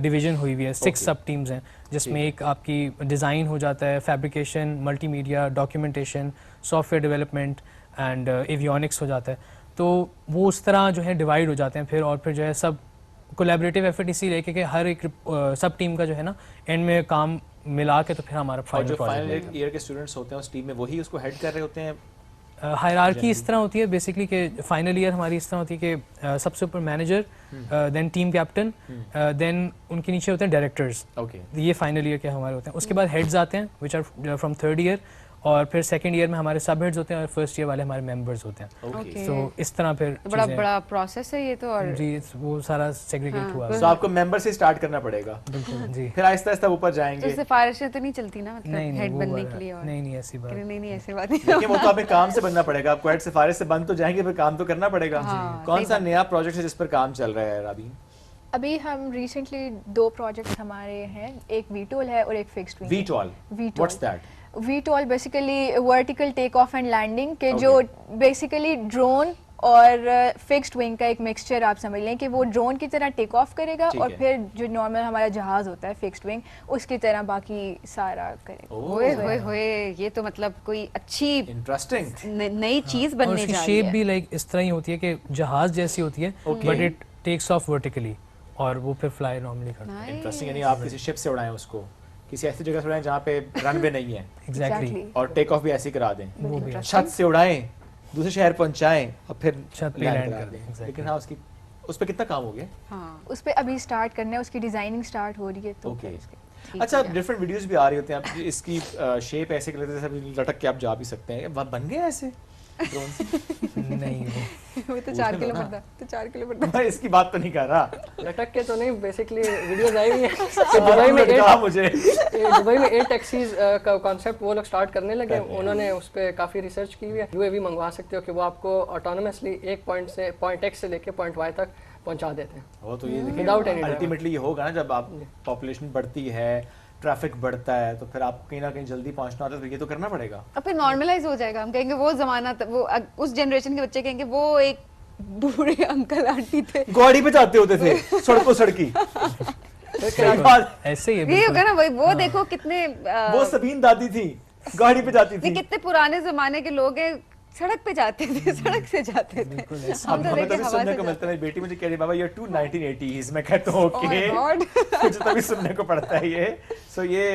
डिवीजन हुई हुई है, 6 सब टीम्स हैं, जिसमें एक आपकी डिज़ाइन हो जाता है, fabrication, multimedia, documentation, software development and avionics हो जाता है। तो वो उस तरह जो है डिवाइड हो जाते हैं फिर, और फिर जो है सब कोलैबोरेटिव एफर्ट इसीलिए कि हर एक सब टीम का जो है ना एंड में काम मिला के तो फिर हमारा फाइनल ईयर के स्टूडेंट्स होते हैं उस टीम में, वही उसको हेड कर रहे होते हैं। हायरार्की इस तरह होती है बेसिकली कि फाइनल ईयर हमारी इस तरह होती है कि सबसे ऊपर manager, then team captain, then उनके नीचे होते हैं डायरेक्टर्स। ये फाइनल ईयर के हमारे होते हैं। उसके बाद हेड्स आते हैं which are from third year, और फिर सेकंड ईयर में हमारे सब हेड्स होते हैं और फर्स्ट ईयर वाले हमारे मेंबर्स होते हैं। तो इस तरह फिर बड़ा प्रोसेस है ये तो, और जी वो सारा सेग्रीगेट हुआ। तो आपको मेंबर से स्टार्ट करना पड़ेगा। बिल्कुल जी, फिर आहिस्ता आहिस्ता ऊपर जाएंगे। तो सिफारिशें तो नहीं चलती ना, मतलब हेड बनने के लिए? और नहीं ऐसी बात नहीं ऐसी बात नहीं, लेकिन वो तो आपके काम से बनना पड़ेगा। आपको हेड सिफारिश से बन तो जाएंगे, फिर काम तो करना पड़ेगा। कौन सा नया प्रोजेक्ट है जिस पर काम चल रहा है राबीन? अभी हम रिसेंटली 2 प्रोजेक्ट हमारे हैं, एक वीटोल है और एक fixed wing. VTOL, what's that? VTOL basically vertical take off and landing के जो बेसिकली ड्रोन और फिक्स्ड विंग का एक मिक्सचर आप समझ लें कि वो ड्रोन की तरह टेक ऑफ करेगा ठीक और है। फिर जो नॉर्मल हमारा जहाज होता है फिक्स्ड विंग उसकी तरह बाकी सारा करेगा। होए होए होए, ये तो मतलब कोई अच्छी इंटरेस्टिंग नई चीज और बनने उसकी जा रही शेप है। भी लाइक इस तरह ही होती है कि जहाज जैसी होती है, but it takes off vertically और वो फिर फ्लाई नॉर्मली करता है। इंटरेस्टिंग, यानी आप किसी शिप से उड़ाएं उसको, किसी ऐसी जगह से उड़ाएं जहाँ पे रनवे नहीं है एग्जैक्टली, और टेक ऑफ भी ऐसे ही करा दें, वो भी है। छत से उड़ाएं, दूसरे शहर पहुंचाएं और फिर छत पे लैंड लैंड करा कर दें। दें, exactly. लेकिन हाँ, उस पे कितना काम हो गया? हाँ उस पर अभी स्टार्ट करना है, उसकी डिजाइनिंग स्टार्ट हो रही है तो ओके। फिर उसके- ठीक अच्छा, है। डिफरेंट वीडियोस भी आ रही होते हैं, आप इसकी शेप ऐसे कर लेते हैं जैसे अभी लटक के आप जा भी सकते हैं, वह बन गया ऐसे ड्रोन से? नहीं वो वो तो पूछने 4 दो किलो ना। पड़ता, तो 4 किलो पड़ता। मैं इसकी बात तो नहीं कर रहा, लटक के तो नहीं, बेसिकली वीडियोस आई हुई है कि मुझे दुबई में एयर टैक्सीज का कॉन्सेप्ट वो लोग स्टार्ट करने लगे। उन्होंने उस पर काफ़ी रिसर्च की हुई है। यूएवी मंगवा सकते हो कि वो आपको ऑटोनोमसली एक पॉइंट X से लेके पॉइंट Y तक पहुंचा देते हैं। वो तो ये Without any देखिए, driver. अल्टीमेटली ये होगा ना, जब आप पॉपुलेशन बढ़ती है, ट्रैफिक बढ़ता है, तो फिर आप कहीं ना कहीं जल्दी पहुंचना होता है, तो ये तो करना पड़ेगा। अब फिर नॉर्मलाइज हो जाएगा, हम कहेंगे वो जमाना वो उस जनरेशन के बच्चे कहेंगे वो एक बूढ़े अंकल आंटी थे, गाड़ी पे जाते होते थे सड़कों सड़की। ऐसे ही है ये बिल्कुल। होगा ना वही, वो देखो कितने वो सबीन दादी थी, गाड़ी पे जाती ये थी। कितने पुराने जमाने के लोग हैं, सड़क पे जाते थे, सड़क से जाते थे। हम तो हमें देखे तभी हवा सुनने से को जाते मिलता है, मेरी बेटी मुझे कह रही बाबा ये 1980s, मैं कहता हूँ Oh my ओके, God. मुझे तभी सुनने को पड़ता है ये। सो ये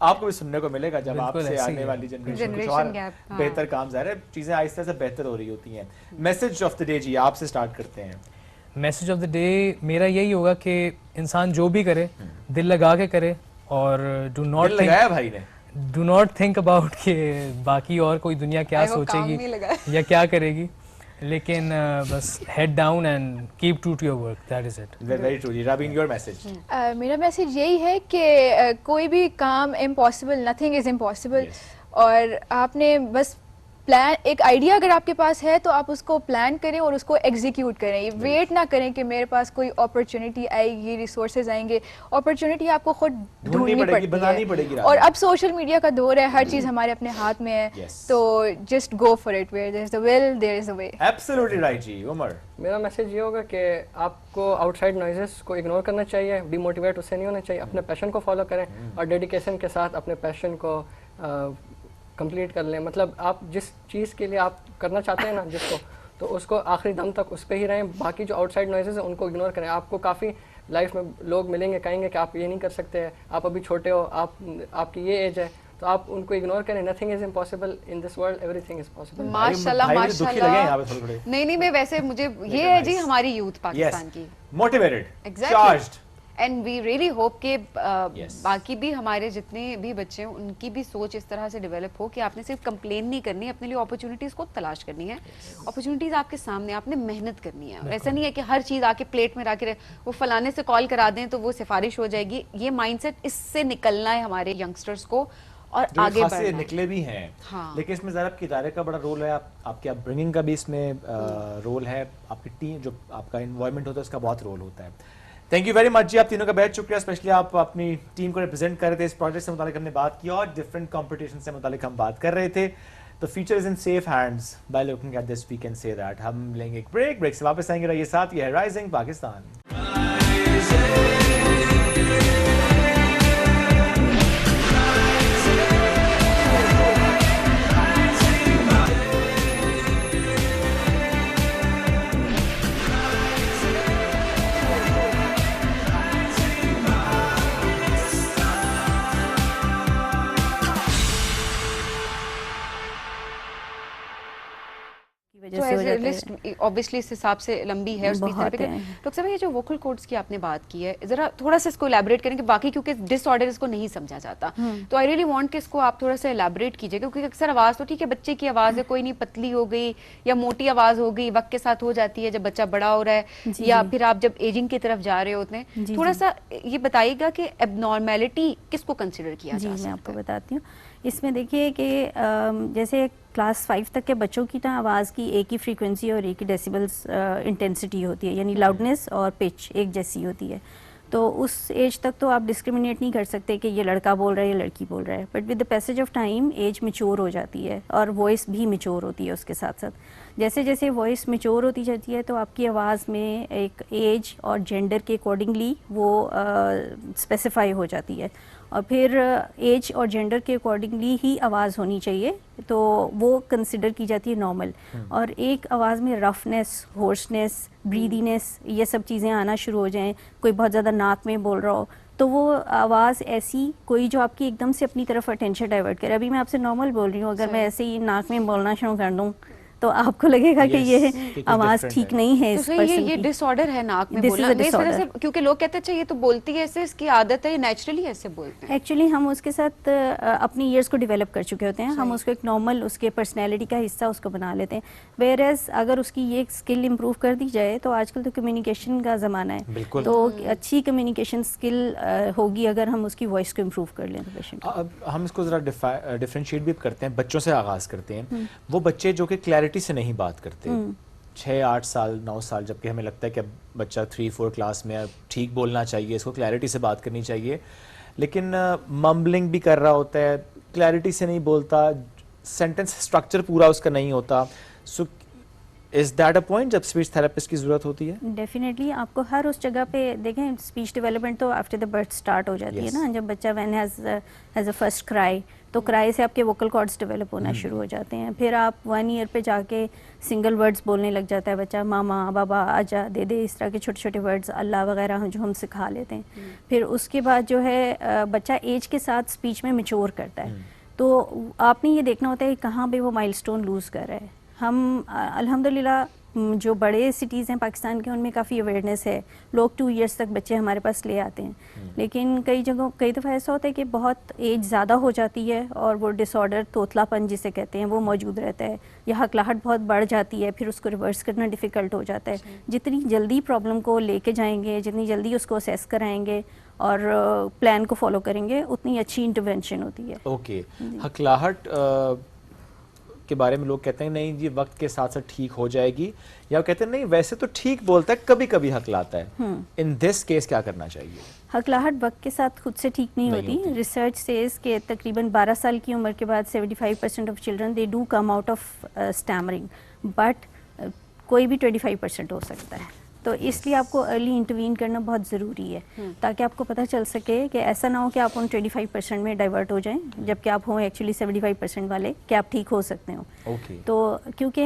आपको भी सुनने को मिलेगा जब बिल्कुल आपसे ऐसे ही आने है। वाली जनरेशन कुछ Generation और gap, हाँ। बेहतर काम जा रहा है, चीजें आहिस्ते से बेहतर हो रही होती हैं। मैसेज ऑफ द डे जी, आपसे स्टार्ट करते हैं। मैसेज ऑफ द डे मेरा यही होगा कि इंसान जो भी करे दिल लगा के करे और डू नॉट दिल लगाया भाई ने, डू नॉट थिंक अबाउट कि बाकी और कोई दुनिया क्या I hope काम नहीं सोचेगी लगा। या क्या करेगी, लेकिन बस head down and keep true to your work, that is it. Very true जी। Rabeen, your message? मेरा मैसेज यही है कि कोई भी काम impossible, nothing is impossible. Yes. और आपने बस प्लान, एक आइडिया अगर आपके पास है तो आप उसको प्लान करें और उसको एग्जीक्यूट करें। वेट ना करें कि मेरे पास कोई अपॉर्चुनिटी आएगी, रिसोर्सेज आएंगे। अपॉर्चुनिटी आपको खुद ढूंढनी पड़ेगी, बनानी पड़ती पड़ेगी। है। और अब सोशल मीडिया का दौर है, हर चीज़ हमारे अपने हाथ में है, Yes. तो just go for it, where there is the will there is the way. Absolutely right जी। उमर? मेरा मैसेज ये होगा कि आपको आउटसाइड नॉइजेस को इग्नोर करना चाहिए, डिमोटिवेट उससे नहीं होना चाहिए, अपने पैशन को फॉलो करें और डेडिकेशन के साथ अपने पैशन को कंप्लीट कर लें। मतलब आप जिस चीज़ के लिए आप करना चाहते हैं ना जिसको, तो उसको आखिरी दम तक उस पर ही रहें। बाकी जो आउटसाइड नॉइजेस हैं उनको इग्नोर करें। आपको काफ़ी लाइफ में लोग मिलेंगे, कहेंगे कि आप ये नहीं कर सकते, आप अभी छोटे हो, आपकी ये एज है, तो आप उनको इग्नोर करें। Nothing is impossible in this world, everything is possible. माशाल्लाह भाई मुझे दुखी लगे हैं यहाँ पे माशाल्लाह। थोड़े-थोड़े। नहीं मैं वैसे मुझे ये है जी हमारी यूथ पाकिस्तान की, motivated, Exactly. Charged. And we really hope कि Yes. बाकी भी हमारे जितने भी बच्चे हैं उनकी भी सोच इस तरह से डेवलप हो कि आपने सिर्फ कंप्लेन नहीं करनी, अपने लिए अपॉर्चुनिटीज को तलाश करनी है। अपॉर्चुनिटीज आपके सामने, आपने मेहनत करनी है। ऐसा नहीं है कि हर चीज आके प्लेट में रख वो फलाने से कॉल करा दें तो वो सिफारिश हो जाएगी। ये माइंडसेट, इससे निकलना है हमारे यंगस्टर्स को और जो आगे खासे बढ़ना है। निकले भी हैं। हाँ। लेकिन इसमें ज़रा आपके इदारे का बड़ा रोल है, आपके अपब्रिंगिंग का भी इसमें रोल है, आपकी टीम जो आपका इन्वॉल्वमेंट होता है उसका बहुत रोल होता है। थैंक यू वेरी मच जी, आप तीनों का बहुत शुक्रिया। स्पेशली आप अपनी टीम को रिप्रेजेंट कर रहे थे, इस प्रोजेक्ट से मुतालिक हमने बात की और डिफरेंट कॉम्पिटिशन से मुतालिक हम बात कर रहे थे। तो future is in safe hands by looking at this, we can say that. हम लेंगे एक ब्रेक से वापस आएंगे। रहिए साथ, ये है राइजिंग पाकिस्तान। तो ऐसे लिस्ट ऑब्वियसली इस हिसाब से लंबी है, उसकी तरह पे डॉक्टर साहब ये जो वोकल कॉर्ड्स की आपने बात की है, जरा थोड़ा सा इसको एलैबोरेट करें कि बाकी क्योंकि डिसऑर्डर इसको नहीं समझा जाता, तो आई रियली वांट कि इसको आप थोड़ा सा एलैबोरेट कीजिए। क्योंकि अक्सर आवाज़ तो ठीक है, बच्चे की आवाज़ है, कोई नहीं पतली हो गई या मोटी आवाज़ हो गई, वक्त के साथ हो जाती है जब बच्चा बड़ा हो रहा है या फिर आप जब एजिंग की तरफ जा रहे होते हैं। थोड़ा सा ये बताइएगा कि एबनॉर्मेलिटी किसको कंसिडर किया जा सकता है? मैं आपको बताती हूँ। इसमें देखिए कि जैसे क्लास 5 तक के बच्चों की ना आवाज़ की एक ही फ्रीक्वेंसी और एक ही डेसिबल्स इंटेंसिटी होती है, यानी लाउडनेस और पिच एक जैसी होती है। तो उस एज तक तो आप डिस्क्रिमिनेट नहीं कर सकते कि ये लड़का बोल रहा है या लड़की बोल रहा है, but with the passage of time as mature हो जाती है और वॉइस भी मैच्योर होती है उसके साथ साथ। जैसे जैसे वॉइस मैच्योर होती जाती है तो आपकी आवाज़ में एक एज और जेंडर के अकॉर्डिंगली वो स्पेसिफाई हो जाती है, और फिर एज और जेंडर के अकॉर्डिंगली ही आवाज़ होनी चाहिए, तो वो कंसिडर की जाती है नॉर्मल। और एक आवाज़ में रफनेस, होर्सनेस, ब्रीदीनेस, ये सब चीज़ें आना शुरू हो जाएं, कोई बहुत ज़्यादा नाक में बोल रहा हो, तो वो आवाज़ ऐसी कोई जो आपकी एकदम से अपनी तरफ अटेंशन डाइवर्ट करे। अभी मैं आपसे नॉर्मल बोल रही हूँ, अगर मैं ऐसे ही नाक में बोलना शुरू कर दूँ तो आपको लगेगा कि ये आवाज़ ठीक नहीं है इस पर्सन ये की। डिसऑर्डर है नाक में This बोलना। is a नहीं, इस वजह से disorder. क्योंकि लोग कहते हैं अच्छा ये तो बोलती है ऐसे, इसकी आदत है, ये नेचुरली ऐसे बोलते हैं। एक्चुअली हम उसके साथ अपनी ईयर्स को डेवलप कर चुके होते हैं, हम उसको एक नॉर्मल उसके पर्सनैलिटी का हिस्सा उसको बना लेते हैं। वेयर एज अगर उसकी ये स्किल इम्प्रूव कर दी जाए तो आजकल तो कम्युनिकेशन का ज़माना है, बिल्कुल। तो अच्छी कम्युनिकेशन स्किल होगी अगर हम उसकी वॉइस को इम्प्रूव कर लें तो पेशेंट। अब हम इसको ज़रा डिफरेंशिएट भी करते हैं, बच्चों से आगाज़ करते हैं। वो बच्चे जो कि क्लैरिटी से नहीं बात करते, 6-8 साल 9 साल, जबकि हमें लगता है कि अब बच्चा 3-4 क्लास में ठीक बोलना चाहिए, इसको क्लैरिटी से बात करनी चाहिए, लेकिन मम्बलिंग भी कर रहा होता है, क्लैरिटी से नहीं बोलता, सेंटेंस स्ट्रक्चर पूरा उसका नहीं होता। So is that a point जब स्पीच थेरेपिस्ट की ज़रूरत होती है? डेफिनेटली आपको हर उस जगह पे देखें, स्पीच डेवलपमेंट तो आफ्टर द बर्थ स्टार्ट हो जाती है ना, जब बच्चा when has a first cry, तो क्राई से आपके वोकल कॉर्ड्स डेवलप होना शुरू हो जाते हैं। फिर आप 1 ईयर पे जाके सिंगल वर्ड्स बोलने लग जाता है बच्चा, मामा, बाबा, आजा, दे दे, इस तरह के छोटे छोटे वर्ड्स, अल्लाह वगैरह जो हम सिखा लेते हैं। फिर उसके बाद जो है बच्चा एज के साथ स्पीच में मैच्योर करता है, तो आपने ये देखना होता है कि कहाँ पे वो माइलस्टोन लूज़ कर रहा है। हम अल्हम्दुलिल्लाह जो बड़े सिटीज़ हैं पाकिस्तान के, उनमें काफ़ी अवेयरनेस है, लोग 2 इयर्स तक बच्चे हमारे पास ले आते हैं, लेकिन कई जगहों कई दफ़ा ऐसा होता है कि बहुत एज ज़्यादा हो जाती है और वो डिसऑर्डर, तोतलापन जिसे कहते हैं, वो मौजूद रहता है, या हकलाहट बहुत बढ़ जाती है, फिर उसको रिवर्स करना डिफ़िकल्ट हो जाता है। जितनी जल्दी प्रॉब्लम को लेके जाएंगे, जितनी जल्दी उसको असेस कराएंगे और प्लान को फॉलो करेंगे, उतनी अच्छी इंटरवेंशन होती है। ओके, हकलाहट के बारे में लोग कहते हैं नहीं जी वक्त के साथ साथ ठीक हो जाएगी, या कहते हैं नहीं वैसे तो ठीक बोलता है, कभी कभी हकलाता है। इन दिस केस क्या करना चाहिए? हकलाहट वक्त के साथ खुद से ठीक नहीं होती। रिसर्च सेज कि तकरीबन 12 साल की उम्र के बाद 75% of children they do come out of stammering, but कोई भी 25% हो सकता है। तो इसलिए आपको अर्ली इंटरवीन करना बहुत ज़रूरी है, ताकि आपको पता चल सके कि ऐसा ना हो कि आप उन 25% में डाइवर्ट हो जाएं, जबकि आप हों एक्चुअली 75% वाले, कि आप ठीक हो सकते हो। तो क्योंकि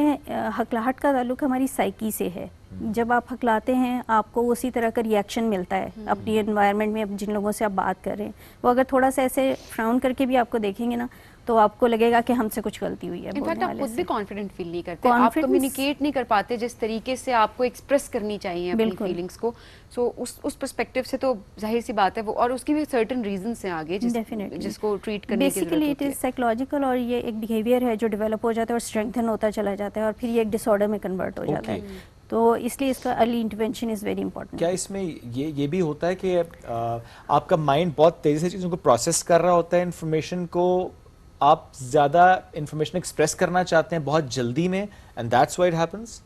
हकलाहट का ताल्लुक हमारी साइकी से है, जब आप हकलाते हैं आपको उसी तरह का रिएक्शन मिलता है अपनी एनवायरनमेंट में। जिन लोगों से आप बात कर रहे हैं वो अगर थोड़ा सा ऐसे फ्राउन करके भी आपको देखेंगे ना, तो आपको लगेगा कि हमसे कुछ गलती हुई है। इनफैक्ट आप खुद भी कॉन्फिडेंट फील नहीं करते, आप कम्युनिकेट नहीं कर पाते जिस तरीके से आपको एक्सप्रेस करनी चाहिए अपनी फीलिंग्स को। सो उस पर्सपेक्टिव से तो जाहिर सी बात है वो, और उसकी भी सर्टेन रीजंस हैं आगे जिसको ट्रीट करने की जरूरत होती है। बेसिकली इट इज साइकोलॉजिकल, और ये एक बिहेवियर है जो डेवलप हो जाता है और स्ट्रेंथन होता चला जाता है, और फिर ये एक डिसऑर्डर में कन्वर्ट हो जाता है। तो इसलिए इसका early intervention is very important. क्या इसमें ये भी होता है कि आपका माइंड बहुत तेज़ी से चीज़ों को प्रोसेस कर रहा होता है, इन्फॉर्मेशन को आप ज़्यादा इन्फॉर्मेशन एक्सप्रेस करना चाहते हैं बहुत जल्दी में, and that's why it happens?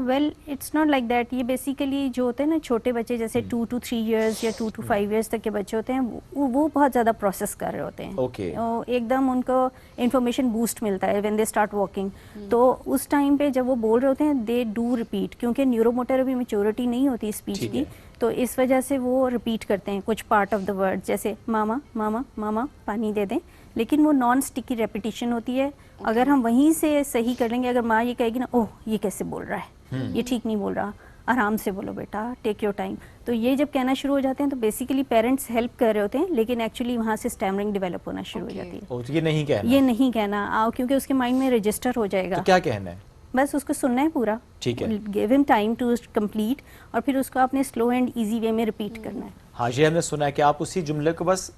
Well it's not like that. ये बेसिकली जो होते हैं ना छोटे बच्चे, जैसे 2 to 3 years या 2 to 5 years तक के बच्चे होते हैं, वो बहुत ज़्यादा प्रोसेस कर रहे होते हैं। एकदम उनको इंफॉर्मेशन बूस्ट मिलता है व्हेन दे स्टार्ट वॉकिंग, तो उस टाइम पे जब वो बोल रहे होते हैं दे डू रिपीट, क्योंकि न्यूरोमोटर अभी मैच्योरिटी नहीं होती स्पीच की, तो इस वजह से वो रिपीट करते हैं कुछ पार्ट ऑफ द वर्ड, जैसे मामा मामा मामा पानी दे दें, लेकिन वो नॉन स्टिकी रेपिटेशन होती है। अगर हम वहीं से सही कर लेंगे, अगर माँ ये कहेगी ना, ओह ये कैसे बोल रहा है, ये ठीक नहीं बोल रहा, आराम से बोलो बेटा, टेक योर टाइम, तो ये जब कहना शुरू हो जाते हैं तो बेसिकली पेरेंट्स हेल्प कर रहे होते हैं, लेकिन एक्चुअली वहाँ से स्टैमरिंग डेवलप होना शुरू हो जाती है। तो ये नहीं कहना, ये नहीं कहना, क्योंकि उसके माइंड में रजिस्टर हो जाएगा। तो क्या कहना है? बस उसको सुनना है पूरा, ठीक है, give him time to complete, और फिर उसको आपने स्लो एंड इजी वे में रिपीट करना है। हाँ, ये हमने सुना है कि आप उसी जुमले को बस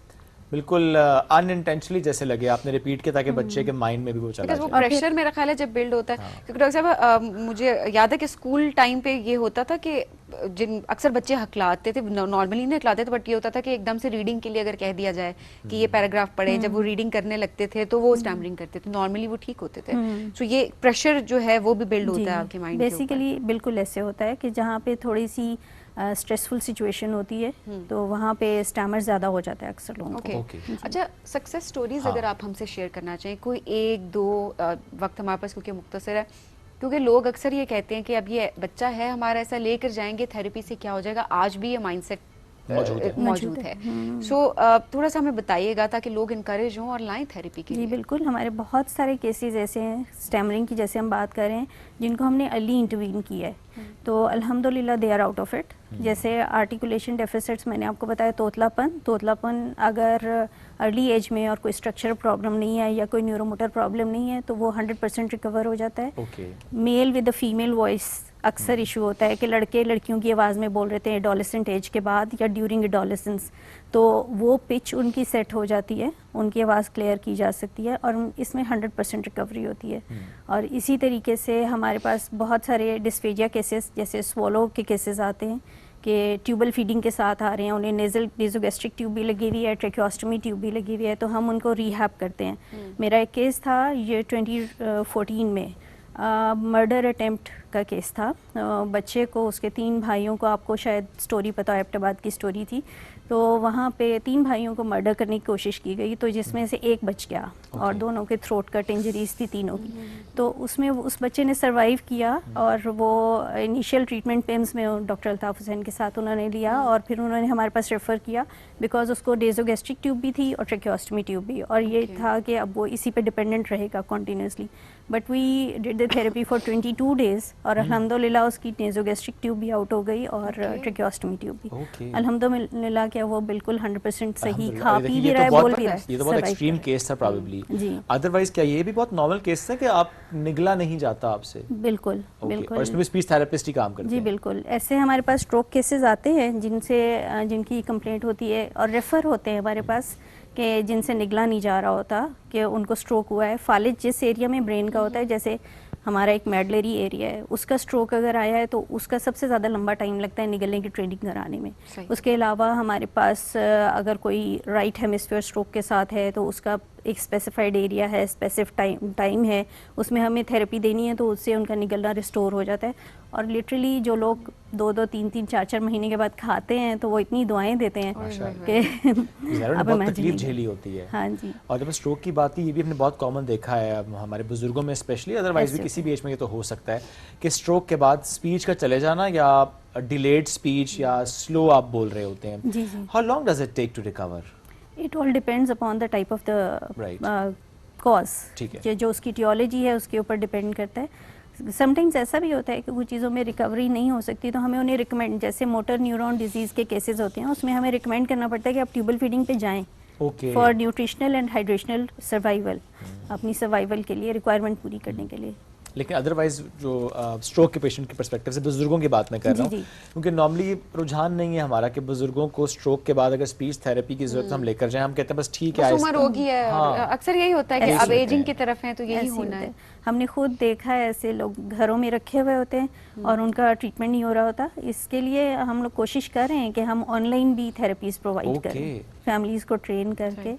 बिल्कुल अनइंटेंशनली जैसे लगे आपने रिपीट किया, ताकि बच्चे के माइंड में भी वो चला जाए। वो प्रेशर मेरा ख्याल है जब बिल्ड होता है, क्योंकि डॉक्टर साहब मुझे याद है कि स्कूल टाइम पे ये होता था कि जिन अक्सर बच्चे हकलाते थे, नॉर्मली नहीं हकलाते थे, बट ये होता था कि एकदम से रीडिंग के लिए अगर कह दिया जाए कि ये पैराग्राफ पढ़े, जब वो रीडिंग करने लगते थे तो वो स्टैमरिंग करते थे, नॉर्मली वो ठीक होते थे। तो ये प्रेशर जो है वो भी बिल्ड होता है आपके माइंड में। बेसिकली बिल्कुल ऐसे होता है कि जहाँ पे थोड़ी सी स्ट्रेसफुल सिचुएशन होती है तो वहाँ पे स्टैमर ज़्यादा हो जाता है अक्सर लोगों को। अच्छा, सक्सेस स्टोरीज अगर आप हमसे शेयर करना चाहें, कोई 1-2, वक्त हमारे पास क्योंकि मुख्तसर है, क्योंकि लोग अक्सर ये कहते हैं कि अब ये बच्चा है हमारा, ऐसा लेकर जाएंगे थेरेपी से क्या हो जाएगा, आज भी ये माइंडसेट मौजूद है। सो थोड़ा सा हमें बताइएगा ताकि लोग इनकरेज हों और लाएं थेरेपी के जी लिए। बिल्कुल, हमारे बहुत सारे केसेस ऐसे हैं स्टैमरिंग की, जैसे हम बात कर रहे हैं, जिनको हमने अर्ली इंटरवीन किया है, तो अल्हम्दुलिल्लाह they are out of it. जैसे आर्टिकुलेशन डेफिसिट्स मैंने आपको बताया, तोतलापन अगर अर्ली एज में और कोई स्ट्रक्चरल प्रॉब्लम नहीं है या कोई न्यूरोमोटर प्रॉब्लम नहीं है तो वो 100% रिकवर हो जाता है। Mail with the female voice अक्सर इशू होता है कि लड़के लड़कियों की आवाज़ में बोल रहे थे एडोलेसेंट एज के बाद या ड्यूरिंग एडोलेसेंस, तो वो पिच उनकी सेट हो जाती है, उनकी आवाज़ क्लियर की जा सकती है और इसमें 100% रिकवरी होती है। और इसी तरीके से हमारे पास बहुत सारे डिस्फेजिया केसेस, जैसे स्वोलो के केसेस आते हैं कि ट्यूबल फीडिंग के साथ आ रहे हैं, उन्हें नेज़ोगैस्ट्रिक ट्यूब भी लगी हुई है, ट्रेकियोस्टमी ट्यूब भी लगी हुई है, तो हम उनको रिहैब करते हैं। मेरा एक केस था ये 2014 में, मर्डर अटेम्प्ट का केस था। बच्चे को, उसके 3 भाइयों को, आपको शायद स्टोरी पता है, एबटाबाद की स्टोरी थी, तो वहाँ पे 3 भाइयों को मर्डर करने की कोशिश की गई, तो जिसमें से एक बच गया और दोनों के थ्रोट कट इंजरीज थी तीनों की। तो उसमें उस बच्चे ने सरवाइव किया और वो इनिशियल ट्रीटमेंट पेम्स में डॉक्टर अल्ताफ़ हुसैन के साथ उन्होंने लिया और फिर उन्होंने हमारे पास रेफ़र किया, बिकॉज उसको नेज़ोगैस्ट्रिक ट्यूब भी थी और ट्रेकियोस्टमी ट्यूब भी, और ये था कि अब वो इसी पे डिपेंडेंट रहेगा continuously. But we did the therapy for 22 days और अल्हम्दुलिल्लाह उसकी नेज़ोगैस्ट्रिक ट्यूब भी आउट हो गई और ट्रेकियोस्टमी ट्यूब भी अल्हम्दुलिल्लाह क्या वो बिल्कुल 100% सही खा पी भी रहा है, बोल भी रहा है। ये तो बहुत एक्सट्रीम केस था प्रॉबेबली। अदरवाइज क्या ये भी बहुत नॉर्मल केस है कि आप निगला नहीं जाता आपसे? बिल्कुल बिल्कुल, और इसमें भी स्पीच थेरेपिस्ट ही काम करते हैं? जी बिल्कुल, ऐसे हमारे पास स्ट्रोक केसेस आते हैं जिनकी कंप्लेंट होती है और रेफ़र होते हैं हमारे पास कि जिनसे निगला नहीं जा रहा होता कि उनको स्ट्रोक हुआ है। फालिज जिस एरिया में ब्रेन का होता है, जैसे हमारा एक मेडलरी एरिया है, उसका स्ट्रोक अगर आया है तो उसका सबसे ज़्यादा लंबा टाइम लगता है निगलने की ट्रेनिंग कराने में। उसके अलावा हमारे पास अगर कोई राइट हेमिस्फीयर स्ट्रोक के साथ है तो उसका एक स्पेसिफाइड एरिया है, स्पेसिफिक टाइम है, उसमें हमें थेरेपी देनी है, तो उससे उनका निगलना रिस्टोर हो जाता है। और लिटरली जो लोग 2-2, 3-3, 4-4 महीने के बाद खाते हैं तो वो इतनी दुआएं देते हैं कि बहुत तकलीफ झेली होती है। हाँ जी। और जब स्ट्रोक की बात की, ये भी हमने बहुत कॉमन देखा है हमारे बुजुर्गों में स्पेशली, अदरवाइज भी किसी भी एज में ये तो हो सकता है कि स्ट्रोक के बाद स्पीच का चले जाना या डिलेड स्पीच या स्लो आप बोल रहे होते हैं। जी जी। How long does it take to recover? It all depends upon the type of the cause, जो उसकी टियोलॉजी है उसके ऊपर डिपेंड करता है। समटाइम्स ऐसा भी होता है कि कुछ चीज़ों में रिकवरी नहीं हो सकती तो हमें उन्हें रिकमेंड, जैसे मोटर न्यूरॉन डिजीज़ के केसेस होते हैं उसमें हमें रिकमेंड करना पड़ता है कि आप ट्यूबल फीडिंग पे जाएं फॉर न्यूट्रिशनल एंड हाइड्रेशनल सर्वाइवल, अपनी सर्वाइवल के लिए रिक्वायरमेंट पूरी करने के लिए। लेकिन अदरवाइज जो स्ट्रोक के पेशेंट के पर्सपेक्टिव से बुजुर्गों की बात मैं कर रहा हूँ, क्योंकि नॉर्मली रुझान नहीं है हमारा कि बुजुर्गों को स्ट्रोक के बाद अगर स्पीच थेरेपी की जरूरत हम लेकर जाएं, हम कहते हैं बस ठीक है, उम्र होगी है। अक्सर यही होता है कि अब एजिंग की तरफ है तो यही होना है। हमने खुद देखा है ऐसे लोग घरों में रखे हुए होते हैं और उनका ट्रीटमेंट नहीं हो रहा होता। इसके लिए हम लोग कोशिश कर रहे हैं कि हम ऑनलाइन भी थेरेपीज प्रोवाइड करें फैमिलीज को ट्रेन करके,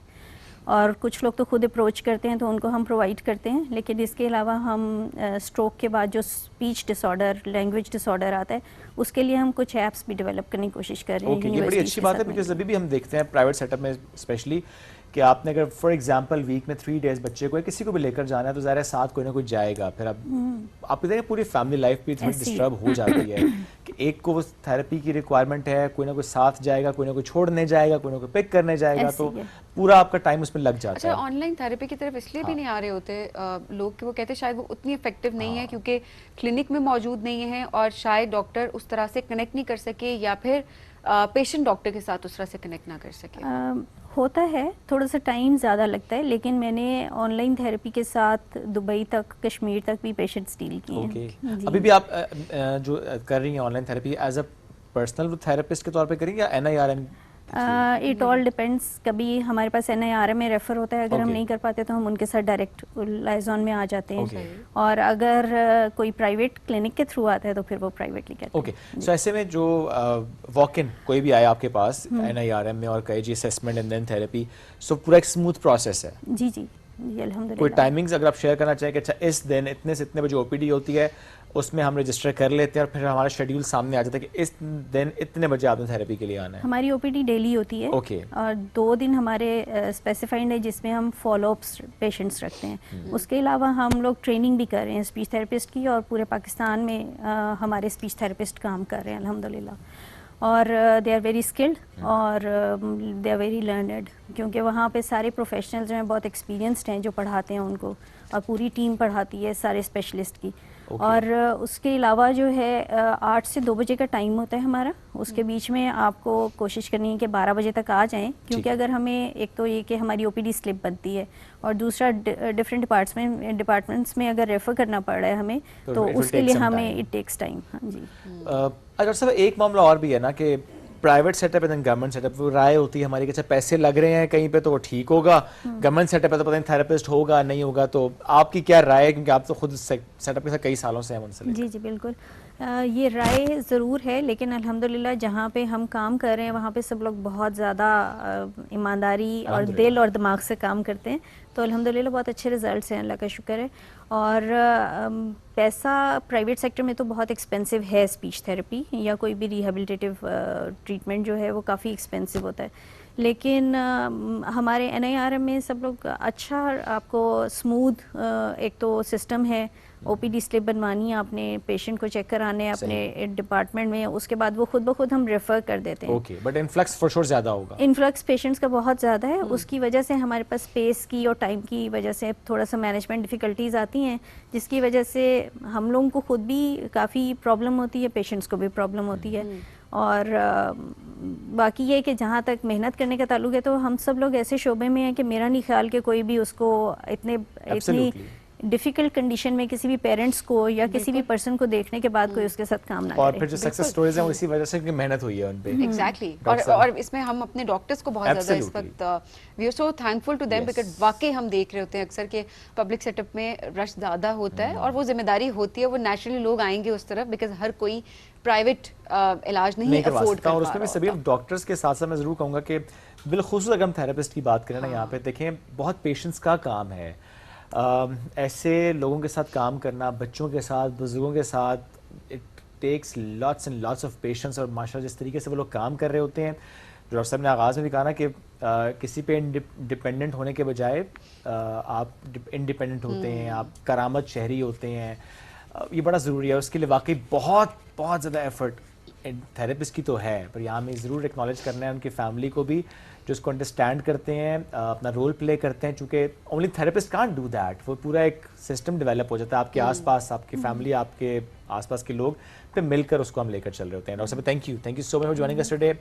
और कुछ लोग तो खुद अप्रोच करते हैं तो उनको हम प्रोवाइड करते हैं। लेकिन इसके अलावा हम स्ट्रोक के बाद जो स्पीच डिसऑर्डर, लैंग्वेज डिसऑर्डर आता है, उसके लिए हम कुछ ऐप्स भी डेवलप करने की कोशिश कर रहे हैं। ये बड़ी अच्छी बात है, बिकॉज अभी भी हम देखते हैं प्राइवेट सेटअप में स्पेशली कि आपने अगर फॉर एग्जांपल वीक में 3 डेज बच्चे को या किसी को भी लेकर जाना है तो ज़ाहिर है साथ कोई ना कोई जाएगा, फिर अब आप देखिए पूरी फैमिली लाइफ भी थोड़ी डिस्टर्ब हो जाती है कि एक को थेरेपी की रिक्वायरमेंट है, कोई ना कोई साथ जाएगा, कोई ना कोई छोड़ने जाएगा, कोई ना कोई पिक करने जाएगा, तो पूरा आपका टाइम उसमें लग जाता है। ऑनलाइन थेरेपी की तरफ इसलिए भी नहीं आ रहे होते लोग कि वो कहते हैं शायद वो उतनी इफेक्टिव नहीं है क्योंकि क्लिनिक में मौजूद नहीं है और शायद डॉक्टर उस तरह से कनेक्ट नहीं कर सके या फिर पेशेंट डॉक्टर के साथ उस तरह से कनेक्ट ना कर सके। होता है, थोड़ा सा टाइम ज़्यादा लगता है, लेकिन मैंने ऑनलाइन थेरेपी के साथ दुबई तक, कश्मीर तक भी पेशेंट्स डील किए हैं। अभी भी आप जो कर रही हैं online therapy as a personal therapist के तौर पे करेंगी या NIRM? It all depends. कभी हमारे पास NIRM में रेफ़र होता है, अगर हम नहीं कर पाते तो हम उनके साथ डायरेक्ट लाइजॉन में आ जाते हैं, और अगर कोई प्राइवेट क्लिनिक के थ्रू आता है तो फिर वो प्राइवेटली करते हैं। ओके, सो ऐसे में जो वॉक इन कोई भी आए आपके पास NIRM में और कहे जी असेसमेंट एंड देन थेरेपी, सो पूरा एक स्मूथ प्रोसेस है? जी जी जी अल्हम्दुलिल्लाह। कोई टाइमिंग्स अगर आप शेयर करना चाहें कि अच्छा इस दिन इतने से इतने बजे ओपीडी होती है, उसमें हम रजिस्टर कर लेते हैं और फिर हमारा शेड्यूल सामने आ जाता है कि इस दिन इतने बजे आपने थेरेपी के लिए आना है? हमारी ओपीडी डेली होती है ओके। और 2 दिन हमारे स्पेसिफाइड है जिसमें हम फॉलोअप्स पेशेंट्स रखते हैं। उसके अलावा हम लोग ट्रेनिंग भी कर रहे हैं स्पीच थेरेपिस्ट की, और पूरे पाकिस्तान में हमारे स्पीच थेरेपिस्ट काम कर रहे हैं अल्हम्दुलिल्लाह। और दे आर वेरी स्किल्ड और दे आर वेरी लर्नड, क्योंकि वहाँ पे सारे प्रोफेशनल्स जो हैं बहुत एक्सपीरियंस्ड हैं जो पढ़ाते हैं उनको, और पूरी टीम पढ़ाती है सारे स्पेशलिस्ट की। और उसके अलावा जो है 8 से 2 बजे का टाइम होता है हमारा, उसके बीच में आपको कोशिश करनी है कि 12 बजे तक आ जाएं, क्योंकि अगर हमें एक तो ये कि हमारी ओपीडी स्लिप बनती है, और दूसरा डिफरेंट डिपार्टमेंट्स में अगर रेफ़र करना पड़ रहा है हमें तो उसके लिए हमें इट टेक्स टाइम। हाँ जी। अगर सब एक मामला और भी है ना कि private setup and government setup, वो राय होती है हमारी कि अच्छा पैसे लग रहे हैं कहीं पे तो वो ठीक होगा, गवर्नमेंट सेटअप है तो पता नहीं थेरेपिस्ट होगा नहीं होगा, तो आपकी क्या राय है, क्योंकि आप तो खुद सेटअप के साथ कई सालों से हैं मुंसलिक? जी जी बिल्कुल, ये राय ज़रूर है, लेकिन अल्हम्दुलिल्लाह जहाँ पे हम काम कर रहे हैं वहाँ पे सब लोग बहुत ज़्यादा ईमानदारी और दिल और दिमाग से काम करते हैं, तो अल्हम्दुलिल्लाह बहुत अच्छे रिजल्ट्स हैं, अल्लाह का शुक्र है। और पैसा प्राइवेट सेक्टर में तो बहुत एक्सपेंसिव है, स्पीच थेरेपी या कोई भी रिहेबिलिटेटिव ट्रीटमेंट जो है वो काफ़ी एक्सपेंसिव होता है, लेकिन हमारे NIRM में सब लोग अच्छा, आपको स्मूथ एक तो सिस्टम है, ओपीडी स्लिप बनवानी है आपने, पेशेंट को चेक कराने हैं अपने डिपार्टमेंट में, उसके बाद वो खुद ब खुद हम रेफ़र कर देते हैं। Okay, but influx for sure ज़्यादा होगा। इन्फ्लक्स पेशेंट्स का बहुत ज़्यादा है, उसकी वजह से हमारे पास स्पेस की और टाइम की वजह से थोड़ा सा मैनेजमेंट डिफ़िकल्टीज़ आती हैं, जिसकी वजह से हम लोगों को खुद भी काफ़ी प्रॉब्लम होती है, पेशेंट्स को भी प्रॉब्लम होती है। और बाकी ये कि जहाँ तक मेहनत करने का ताल्लुक है तो हम सब लोग ऐसे शोबे में हैं कि मेरा नहीं ख्याल कि कोई भी उसको इतनी डिफिकल्ट कंडीशन में किसी भी पेरेंट्स को या किसी भी पर्सन को देखने के बाद कोई उसके साथ काम ना करे। और फिर जो सक्सेस स्टोरीज हैं वो इसी वजह से कि मेहनत हुई है उन पे। एग्जैक्टली, और इसमें हम अपने डॉक्टर्स को बहुत ज़्यादा इस वक्त we are so thankful to them, because वाकई हम देख रहे होते हैं अक्सर के पब्लिक सेटअप में रश ज़्यादा होता है, और वो जिम्मेदारी होती है, वो नेचुरली लोग आएंगे उस तरफ, बिकॉज हर कोई प्राइवेट इलाज नहीं अफोर्ड कर पा रहा। और उसमें भी सभी डॉक्टर्स के साथ साथ मैं ज़रूर कहूँगा कि बिलखुसूस अगर हम थेरेपिस्ट की बात करें ना, यहाँ पे देखें बहुत पेशेंट्स का काम है, ऐसे लोगों के साथ काम करना, बच्चों के साथ, बुजुर्गों के साथ, it takes lots and lots of patience. और माशाल्लाह जिस तरीके से वो लोग काम कर रहे होते हैं, जो डॉक्टर साहब ने आगाज़ में भी कहा ना कि किसी पे डिपेंडेंट होने के बजाय आप इंडिपेंडेंट होते हैं, आप करामत शहरी होते हैं, ये बड़ा ज़रूरी है। उसके लिए वाकई बहुत बहुत ज़्यादा एफर्ट थेरेपिस्ट की तो है, पर यहाँ में ज़रूर एक्नॉलेज करना है उनकी फैमिली को भी, जो उसको अंडरस्टैंड करते हैं, अपना रोल प्ले करते हैं, चूँकि only therapist can't do that, वो पूरा एक सिस्टम डेवलप हो जाता है आपके आसपास, आपकी फैमिली, आपके आसपास के लोग पे मिलकर उसको हम लेकर चल रहे होते हैं। डॉक्टर साहब thank you so much for joining us today,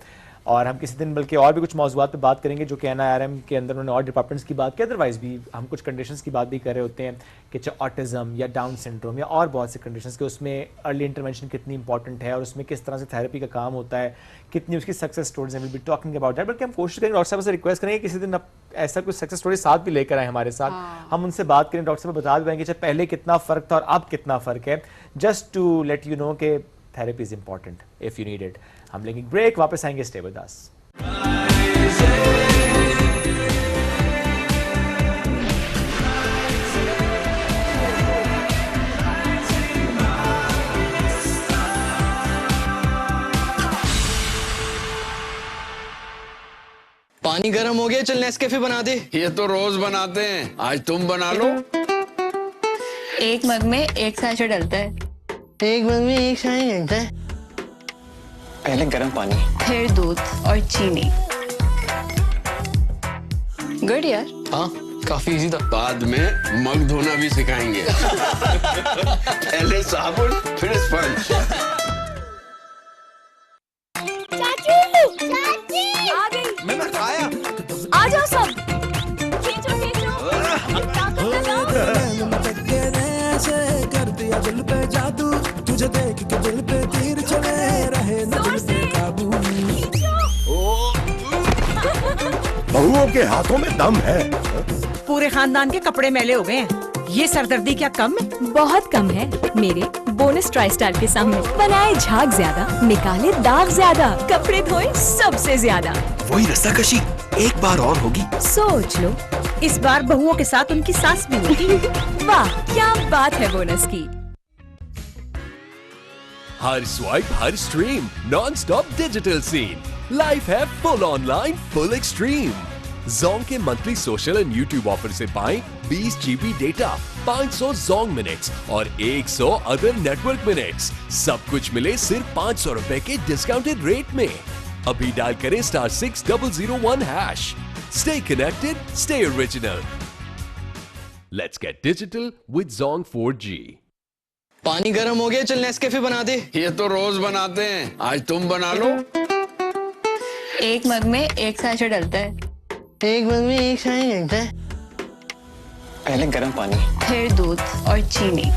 और हम किसी दिन बल्कि और भी कुछ मौज़ूआत पे बात करेंगे जो कि NIRM के अंदर उन्होंने और डिपार्टमेंट्स की बात की, अदरवाइज़ भी हम कुछ कंडीशंस की बात भी कर रहे होते हैं कि चाहे ऑटिज़म या डाउन सिंड्रोम या और बहुत से कंडीशंस के उसमें अर्ली इंटरवेंशन कितनी इंपॉर्टेंट है और उसमें किस तरह से थेरेपी का काम होता है, कितनी उसकी सक्सेस स्टोरीज हैं, will be talking about that. बल्कि हम कोशिश करेंगे, डॉक्टर साहब से रिक्वेस्ट करेंगे किसी दिन ऐसा कुछ सक्सेस स्टोरी साथ भी लेकर आए हमारे साथ, हम उनसे बात करें, डॉक्टर साहब बता भी पाएंगे पहले कितना फ़र्क था और अब कितना फ़र्क है, just to let you know कि therapy is important if you need it. हम लेंगे ब्रेक, वापस आएंगे, स्टे विद अस। पानी गर्म हो गया, चल नेस्कैफे बना दे। ये तो रोज बनाते हैं, आज तुम बना लो। एक मग में एक सैशे डलता है। एक मग में एक सैशे डलता है। पहले गर्म पानी, फिर दूध और चीनी। गुड यार। हाँ काफी इजी था। बाद में मग धोना भी सिखाएंगे। पहले साबुन फिर स्पंज। आ जाओ सब। खींचो खींचो। कर दिया दिल पे जादू, तुझे देख के दिल पे तीर चले रहे न दिल पे काबू। बहुओं के हाथों में दम है। पूरे खानदान के कपड़े मैले हो गए हैं, ये सरदर्दी क्या कम है? बहुत कम है मेरे बोनस ट्राई स्टार के सामने। बनाए झाग ज्यादा, निकाले दाग ज्यादा, कपड़े धोए सबसे ज्यादा। वही रस्साकशी एक बार और होगी। सोच लो इस बार बहुओं के साथ उनकी सास भी होगी। वाह क्या बात है बोनस की। हर स्वाइप हर stream non stop digital scene. Life है full online full extreme. Zong के monthly social and YouTube offer से पाएं 20 GB डेटा, 500 जोंग मिनट्स और 100 अदर नेटवर्क मिनट्स। सब कुछ मिले सिर्फ 500 रुपए के डिस्काउंटेड रेट में। अभी डायल करें *6001#। Stay connected, stay original. Let's get digital with Zong 4G. पानी गर्म हो गया, चल नेस्कैफे बना दे। ये तो रोज बनाते हैं, आज तुम बना लो। एक मग में एक सैशे डलता है। एक मग में एक शाही डलता है। पहले गर्म पानी, फिर दूध और चीनी।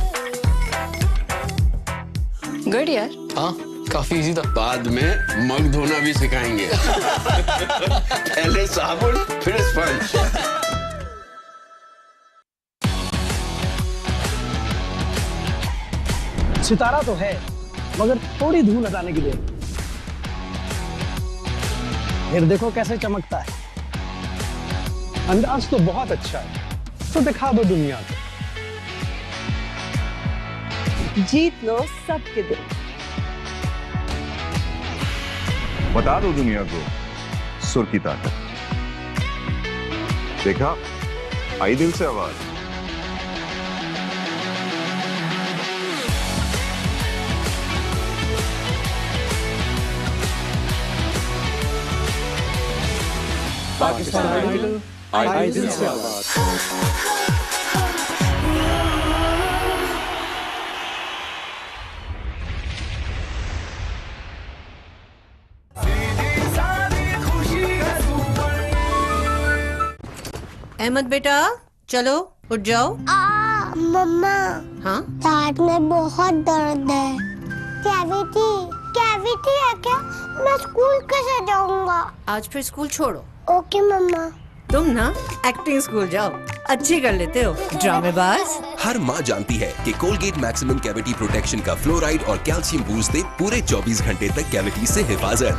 गुड यार। हाँ काफी इजी था। बाद में मग धोना भी सिखाएंगे। पहले साबुन फिर स्पंज। सितारा तो है मगर थोड़ी धूल हटाने की देर। फिर देखो कैसे चमकता है। अंदाज तो बहुत अच्छा है, तो दिखा दो दुनिया को। जीत लो सबके दिल। बता दो दुनिया को सुर की ताकत। देखा, आई दिल से आवाज। पाकिस्तान आइडल, आई दिल से आवाज। अहमद बेटा चलो उठ जाओ। मम्मा। हाँ दांत में बहुत दर्द है। कैविटी कैविटी है क्या? मैं स्कूल कैसे जाऊंगा? आज फिर स्कूल छोड़ो। ओके मम्मा। तुम ना एक्टिंग स्कूल जाओ, अच्छी कर लेते हो ड्रामेबाज। हर माँ जानती है कि कोलगेट मैक्सिमम कैविटी प्रोटेक्शन का फ्लोराइड और कैल्शियम बूस्ट दे पूरे 24 घंटे तक कैविटी से हिफाजत।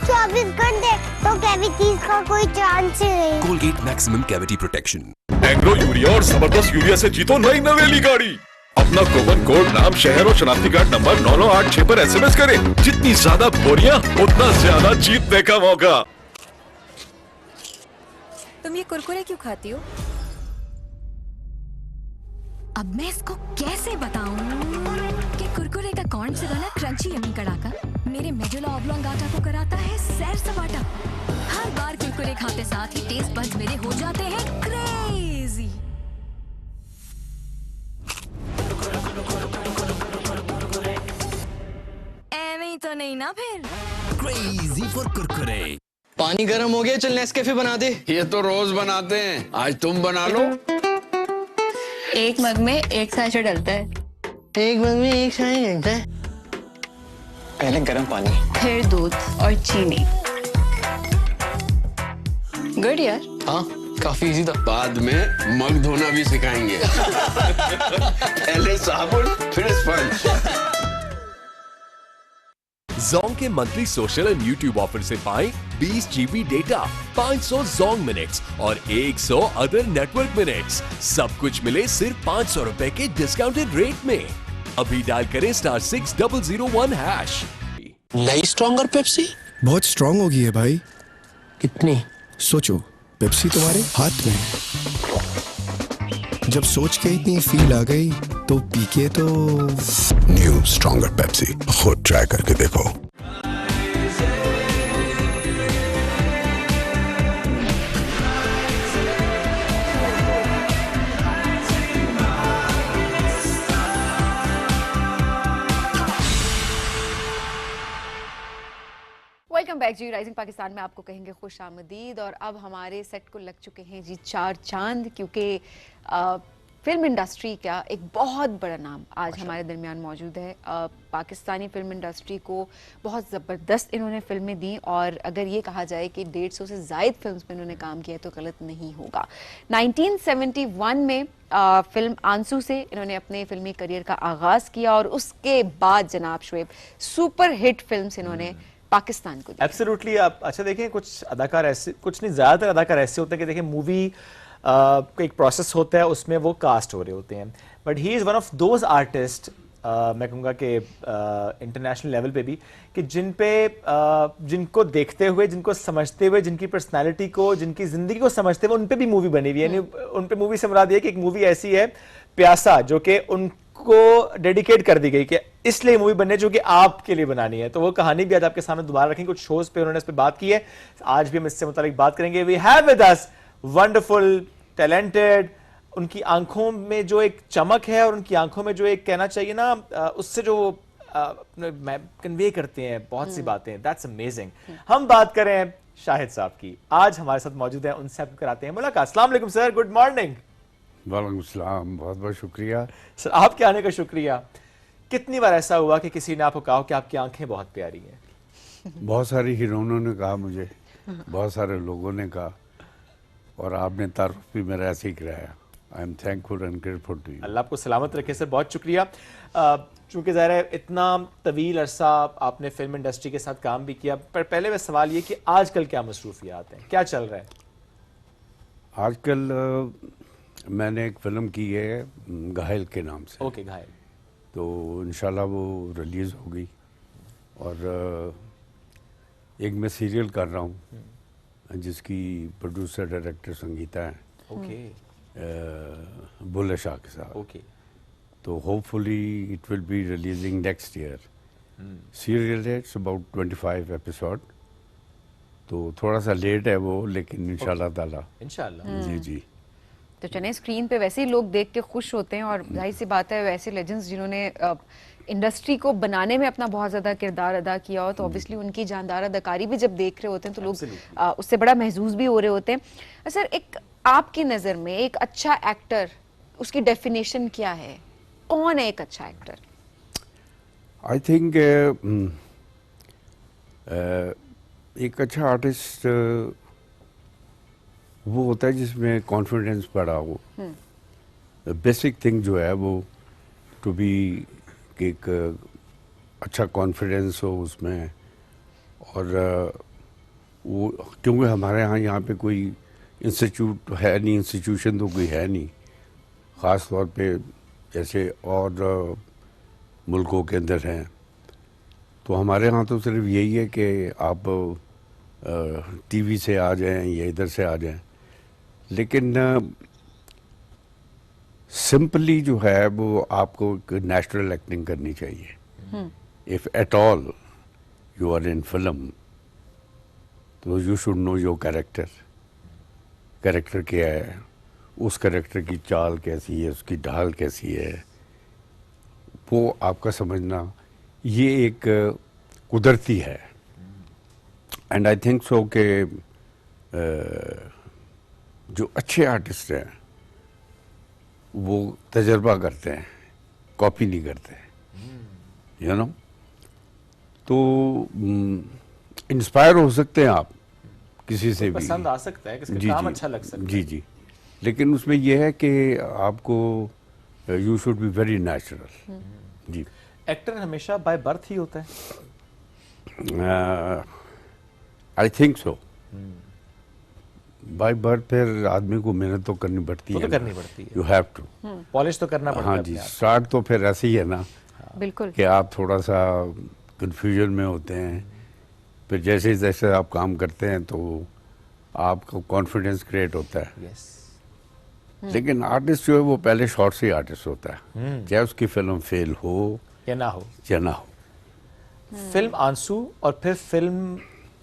24 घंटे तो कैविटीज का कोई चांस ही नहीं। Colgate maximum cavity protection. Agro urea और जबरदस्त यूरिया से जीतो नई नवेली गाड़ी। अपना कूपन कोड, नाम, शहर और शनाख्ती कार्ड नंबर 9986 पर SMS करें। जितनी ज्यादा बोरियां उतना ज्यादा जीतने का मौका। तुम ये कुरकुरे क्यों खाती हो? अब मैं इसको कैसे बताऊं कि कुरकुरे का कॉर्न से बना क्रंची यम्मी कड़ाका मेरे मेडुला ऑब्लोंगाटा को कराता है सैर सपाटा। हर बार कुरकुरे खाते साथ ही टेस्ट बड्स मेरे हो जाते हैं क्रेजी। एਵੇਂ ही तो नहीं ना फिर। Crazy for Kurkure. पानी गर्म हो गया, चल नेस्कैफे बना दे। ये तो रोज बनाते हैं, आज तुम बना लो। एक मग में एक सैशे डलता है। एक मग में एक शाही डलता है। पहले गर्म पानी, फिर दूध और चीनी। गुड यार। हाँ काफी इजी था। बाद में मग धोना भी सिखाएंगे। पहले साबुन फिर स्पंज। जोंग के monthly social and YouTube offer से पाएं 20 GB डेटा, 500 जोंग मिनट्स और 100 अदर नेटवर्क मिनट्स। सब कुछ मिले सिर्फ 500 रुपए के डिस्काउंटेड रेट में। अभी डायल करें *6001#। नई स्ट्रॉन्गर पेप्सी बहुत स्ट्रॉन्ग होगी है भाई। कितनी? सोचो, पेप्सी तुम्हारे हाथ में है। जब सोच के इतनी फील आ गई तो पी के तो न्यू स्ट्रॉन्गर पेप्सी खुद ट्राई करके देखो। वेलकम बैक जी। राइजिंग पाकिस्तान में आपको कहेंगे खुश आमदीद। और अब हमारे सेट को लग चुके हैं जी 4 चांद, क्योंकि फिल्म इंडस्ट्री का एक बहुत बड़ा नाम आज हमारे दरमियान मौजूद है। पाकिस्तानी फिल्म इंडस्ट्री को बहुत ज़बरदस्त इन्होंने फिल्में दी, और अगर ये कहा जाए कि 150 से ज़ायद फिल्म्स में इन्होंने काम किया तो गलत नहीं होगा। 1971 में फिल्म आंसू से इन्होंने अपने फिल्मी करियर का आगाज़ किया, और उसके बाद जनाब शुएब सुपर हिट फिल्म्स इन्होंने पाकिस्तान को दी। एब्सोल्युटली। आप अच्छा देखें, कुछ अदाकार ऐसे, कुछ नहीं ज़्यादातर अदाकार ऐसे होते हैं कि देखें मूवी एक प्रोसेस होता है, उसमें वो कास्ट हो रहे होते हैं, but he is one of those artist मैं कहूँगा कि इंटरनेशनल लेवल पे भी, कि जिनको देखते हुए, जिनको समझते हुए, जिनकी पर्सनालिटी को, जिनकी ज़िंदगी को समझते हुए उन पे भी मूवी बनी हुई है। यानी उन पे मूवी से मुराद ये कि एक मूवी ऐसी है प्यासा जो कि उनको डेडिकेट कर दी गई कि इसलिए मूवी बनने जो कि आपके लिए बनानी है। तो वो कहानी भी आज आपके सामने दोबारा रखेंगे, कुछ शोज पे उन्होंने इस पर बात की है, आज भी हम इससे मुतालिक बात करेंगे। We have with us wonderful, talented, उनकी आंखों में जो एक चमक है और उनकी आंखों में जो एक कहना चाहिए ना, उससे जो कन्वे करते हैं बहुत सी बातें, दैट्स अमेजिंग। हम बात करें शाहिद साहब की, आज हमारे साथ मौजूद हैं, उनसे आप कराते हैं मुलाकात। अस्सलाम वालेकुम सर, गुड मॉर्निंग। वालेकुम सलाम, बहुत बहुत शुक्रिया सर, आपके आने का शुक्रिया। कितनी बार ऐसा हुआ कि किसी ने आपको कहा कि आपकी आंखें बहुत प्यारी हैं? बहुत सारी हीरोइनों ने कहा मुझे, बहुत सारे लोगों ने कहा, और आपने तारुफ भी मेरा ऐसे ही कराया। I am thankful and grateful to you. Allah आपको सलामत रखे सर, बहुत शुक्रिया। चूंकि ज़ाहिर है इतना तवील अरसा आपने फिल्म इंडस्ट्री के साथ काम भी किया, पर पहले वह सवाल ये कि आजकल क्या मसरूफियात हैं, क्या चल रहा है? आजकल मैंने एक फिल्म की है घायल के नाम से। ओके, घायल। तो इंशाल्लाह वो रिलीज़ होगी, और एक मैं सीरियल कर रहा हूँ जिसकी प्रोड्यूसर डायरेक्टर संगीता है। ओके। बुल्ले शाह के साथ। ओके। तो hopefully it will be releasing next year. Serial है, इट्स अबाउट 25 एपिसोड, तो थोड़ा सा लेट है वो, लेकिन इंशाल्लाह ताला। इंशाल्लाह। जी जी। तो चले, स्क्रीन पे वैसे ही लोग देख के खुश होते हैं, और जाहिर सी बात है वैसे लेजेंड्स जिन्होंने इंडस्ट्री को बनाने में अपना बहुत ज़्यादा किरदार अदा किया हो, तो ऑब्वियसली उनकी जानदार अदाकारी भी जब देख रहे होते हैं तो लोग उससे बड़ा महसूस भी हो रहे होते हैं। सर, एक आपकी नज़र में एक अच्छा एक्टर, उसकी डेफिनेशन क्या है? कौन है एक अच्छा एक्टर? आई थिंक एक अच्छा आर्टिस्ट वो होता है जिसमें कॉन्फिडेंस बड़ा हो। बेसिक थिंग जो है वो टू बी एक अच्छा कॉन्फिडेंस हो उसमें, और वो क्योंकि हमारे यहाँ पे कोई इंस्टीट्यूट है नहीं, इंस्टीट्यूशन तो कोई है नहीं, ख़ास तौर पे जैसे और मुल्कों के अंदर हैं। तो हमारे यहाँ तो सिर्फ यही है कि आप टीवी से आ जाएं या इधर से आ जाएं, लेकिन सिंपली जो है वो आपको एक नेचुरल एक्टिंग करनी चाहिए। If at all you are in film, तो you should know your character. Character क्या है, उस कैरेक्टर की चाल कैसी है, उसकी ढाल कैसी है, वो आपका समझना, ये एक कुदरती है। एंड आई थिंक सो कि जो अच्छे आर्टिस्ट हैं वो तजर्बा करते हैं, कॉपी नहीं करते, यू नो। तो इंस्पायर हो सकते हैं आप किसी से भी, पसंद आ सकता है, किसी का काम अच्छा लग सकता है। जी जी, लेकिन उसमें यह है कि आपको you should be very natural. जी। एक्टर हमेशा बाय बर्थ ही होता है? I think so. By birth फिर आदमी को मेहनत तो करनी पड़ती है, तो करनी पड़ती है, यू हैव टू, पॉलिश तो करना पड़ता है। हाँ जी, स्टार्ट तो फिर ऐसे ही है ना, बिल्कुल, कि आप थोड़ा सा कंफ्यूजन में होते हैं, फिर जैसे जैसे आप काम करते हैं तो आपको कॉन्फिडेंस क्रिएट होता है। लेकिन आर्टिस्ट जो है वो पहले शॉर्ट से आर्टिस्ट होता है, चाहे उसकी फिल्म फेल हो या ना हो, या ना हो। फिल्म आंसू और फिर फिल्म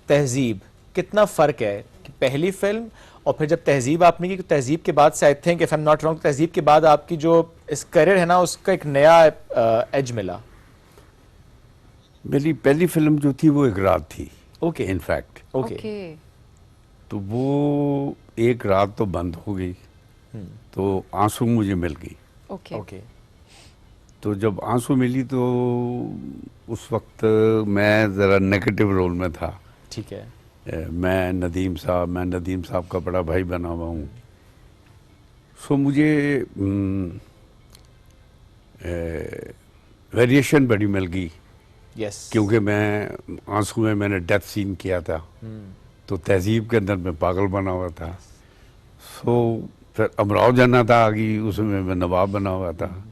तहजीब, कितना फर्क है कि पहली फिल्म और फिर जब तहजीब आपने की, तहजीब के बाद से I think if I am not wrong, तहजीब के बाद आपकी जो इस करियर है ना उसका एक नया एज मिला। मेरी पहली फिल्म जो थी वो एक रात थी। ओके। In fact okay. तो वो एक रात तो बंद हो गई, तो आंसू मुझे मिल गई। ओके। ओके। तो जब आंसू मिली तो उस वक्त मैं ज़रा नेगेटिव रोल में था। ठीक है। मैं नदीम साहब का बड़ा भाई बना हुआ हूँ। सो मुझे वेरिएशन बड़ी मिल गई। यस। क्योंकि मैं आंसू में मैंने डेथ सीन किया था, तो तहजीब के अंदर मैं पागल बना हुआ था। सो फिर अमराव जन्नत आ गई, उसमें मैं नवाब बना हुआ था।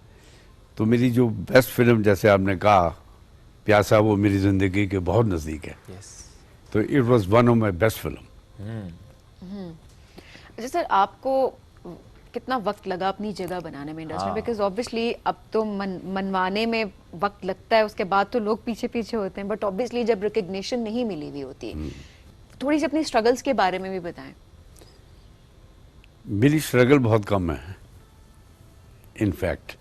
तो मेरी जो बेस्ट फिल्म, जैसे आपने कहा प्यासा, वो मेरी ज़िंदगी के बहुत नज़दीक है। तो it was one of my best film. अच्छा सर, आपको कितना वक्त लगा अपनी जगह बनाने में इंडस्ट्री में? बिकॉज ऑब्वियसली अब तो मनवाने में वक्त लगता है, उसके बाद तो लोग पीछे पीछे होते हैं, बट ऑब्वियसली जब रिकग्निशन नहीं मिली हुई होती, थोड़ी सी अपनी स्ट्रगल्स के बारे में भी बताएं। मेरी स्ट्रगल बहुत कम है इनफैक्ट,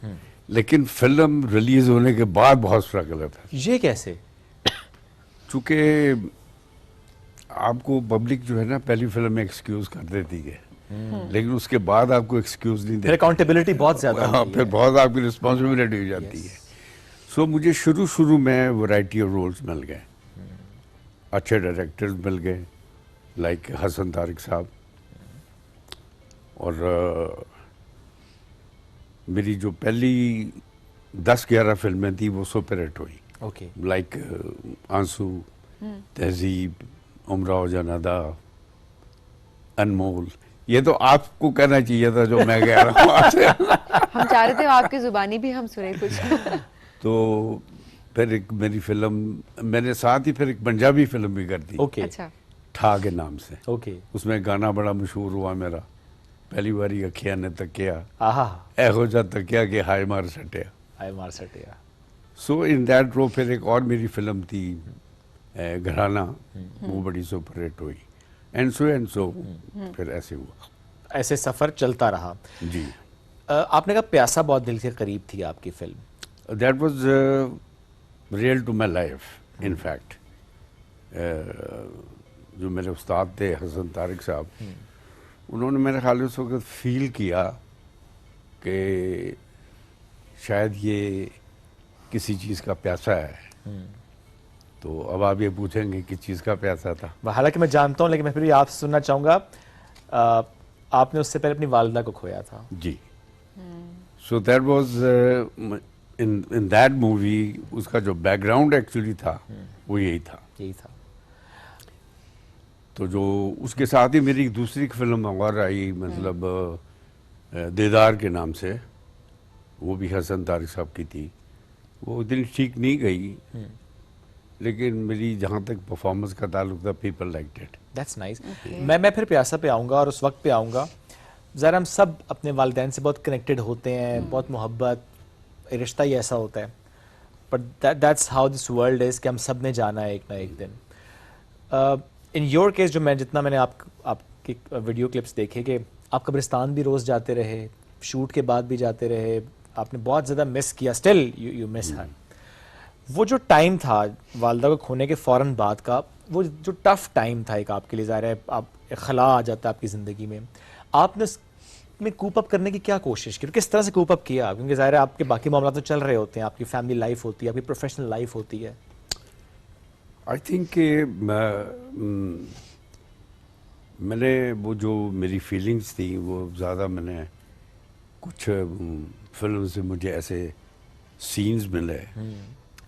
लेकिन फिल्म रिलीज होने के बाद बहुत स्ट्रगल है। ये कैसे? चूंकि आपको पब्लिक जो है ना पहली फिल्म में एक्सक्यूज कर देती है, लेकिन उसके बाद आपको एक्सक्यूज नहीं देती। फिर अकाउंटेबिलिटी बहुत ज्यादा हाँ, फिर बहुत आपकी रिस्पॉन्सिबिलिटी हो जाती है। सो मुझे शुरू में वैरायटी ऑफ रोल्स मिल गए, अच्छे डायरेक्टर्स मिल गए, लाइक हसन तारिक साहब, और मेरी जो पहली 10-11 फिल्में थी वो सुपर हिट हुई। ओके। लाइक आंसू, तहजीब, उमराव जनादा, अनमोल। ये तो आपको कहना चाहिए था जो मैं कह रहा हूँ आपसे। हम चाह रहे थे आपकी जुबानी भी हम सुने कुछ। तो फिर एक मेरी फिल्म, मैंने साथ ही फिर एक पंजाबी फिल्म भी कर दी। ओके। अच्छा। ठा के नाम से। ओके। उसमें गाना बड़ा मशहूर हुआ मेरा, पहली बारी अखियां ने तकिया, आहा, एहो जा तकिया के हाय मार सटिया। हाय मार सटिया। सो इन दैट रो फिर एक और मेरी फिल्म थी घराना, वो बड़ी सुपर हिट हुई, एंड सो फिर ऐसे हुआ। ऐसे सफर चलता रहा जी। आपने कहा प्यासा बहुत दिल के करीब थी आपकी फिल्म। That was real to my life in fact. जो मेरे उस्ताद थे हसन तारिक साहब, उन्होंने मेरे ख्याल उस वक्त फील किया कि शायद ये किसी चीज़ का प्यासा है। तो अब आप ये पूछेंगे कि चीज़ का प्यासा था। हालांकि मैं जानता हूँ, लेकिन मैं फिर भी आपसे सुनना चाहूँगा, आपने उससे पहले अपनी वालिदा को खोया था। जी। So that was in that movie, उसका जो बैकग्राउंड एक्चुअली था वो यही था। तो जो उसके साथ ही मेरी एक दूसरी फिल्म और आई, मतलब देदार के नाम से, वो भी हसन तारिक साहब की थी। वो दिन ठीक नहीं गई, लेकिन मेरी जहाँ तक परफॉर्मेंस का ताल्लुक था, people liked it. That's nice. मैं फिर प्यासा पे आऊँगा और उस वक्त पे आऊँगा। ज़रा हम सब अपने वालिदैन से बहुत कनेक्टेड होते हैं, बहुत मोहब्बत, रिश्ता ही ऐसा होता है, but that's how this world is कि हम सब ने जाना है एक ना एक दिन। इन योर केस, जो मैंने आपकी वीडियो क्लिप्स देखे कि आप कब्रिस्तान भी रोज़ जाते रहे, शूट के बाद भी जाते रहे, आपने बहुत ज़्यादा मिस किया, स्टिल यू मिस हर। वो जो टाइम था वालिदा को खोने के फ़ौरन बाद का, वो जो टफ टाइम था एक आपके लिए, ज़ाहिर है आप खला आ जाता है आपकी ज़िंदगी में, आपने उसमें कूप अप करने की क्या कोशिश की, किस तरह से कूप अप किया? क्योंकि ज़ाहिर है आपके बाकी मामला तो चल रहे होते हैं, आपकी फैमिली लाइफ होती है, आपकी प्रोफेशनल लाइफ होती है। आई थिंक मैंने वो जो मेरी फीलिंग्स थी वो ज़्यादा, मैंने कुछ फिल्म से मुझे ऐसे सीन्स मिले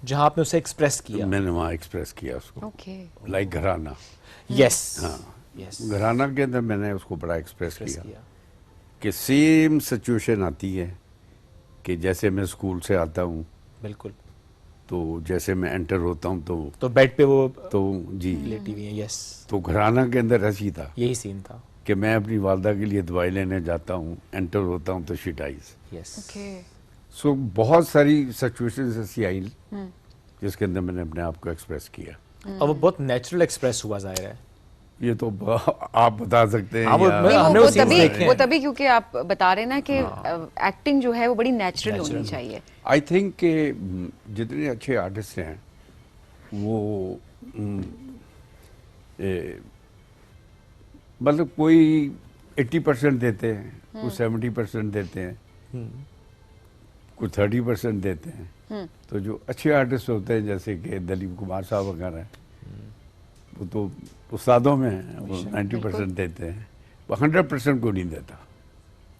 जहाँ आपने उसे एक्सप्रेस किया। मैंने वहाँ एक्सप्रेस किया उसको। ओके। लाइक घराना। यस। हाँ, यस। घराना के अंदर मैंने उसको बड़ा एक्सप्रेस किया कि सेम सिचुएशन आती है कि जैसे मैं स्कूल से आता हूँ, बिल्कुल, तो जैसे मैं एंटर होता हूँ तो बेड पे वो तो जी लेटी हुई है। यस। तो घराना के अंदर ऐसी था, यही सीन था कि मैं अपनी वालिदा के लिए दवाई लेने जाता हूँ, एंटर होता हूँ तो शी डाइज। यस। ओके। सो बहुत सारी सिचुएशंस ऐसी आई जिसके अंदर मैंने अपने आप को एक्सप्रेस किया, और वो बहुत नेचुरल एक्सप्रेस हुआ, जाहिर है। ये तो आप बता सकते हैं। हाँ, वो तभी क्योंकि आप बता रहे ना कि एक्टिंग जो है वो बड़ी नेचुरल होनी चाहिए। आई थिंक कि जितने अच्छे आर्टिस्ट हैं वो मतलब कोई 80% देते हैं, कुछ 70% देते हैं, कुछ 30% देते हैं। तो जो अच्छे आर्टिस्ट होते हैं जैसे कि दिलीप कुमार साहब वगैरह, वो तो उस्तादों में वो 90% देते हैं, वो 100% को नहीं देता।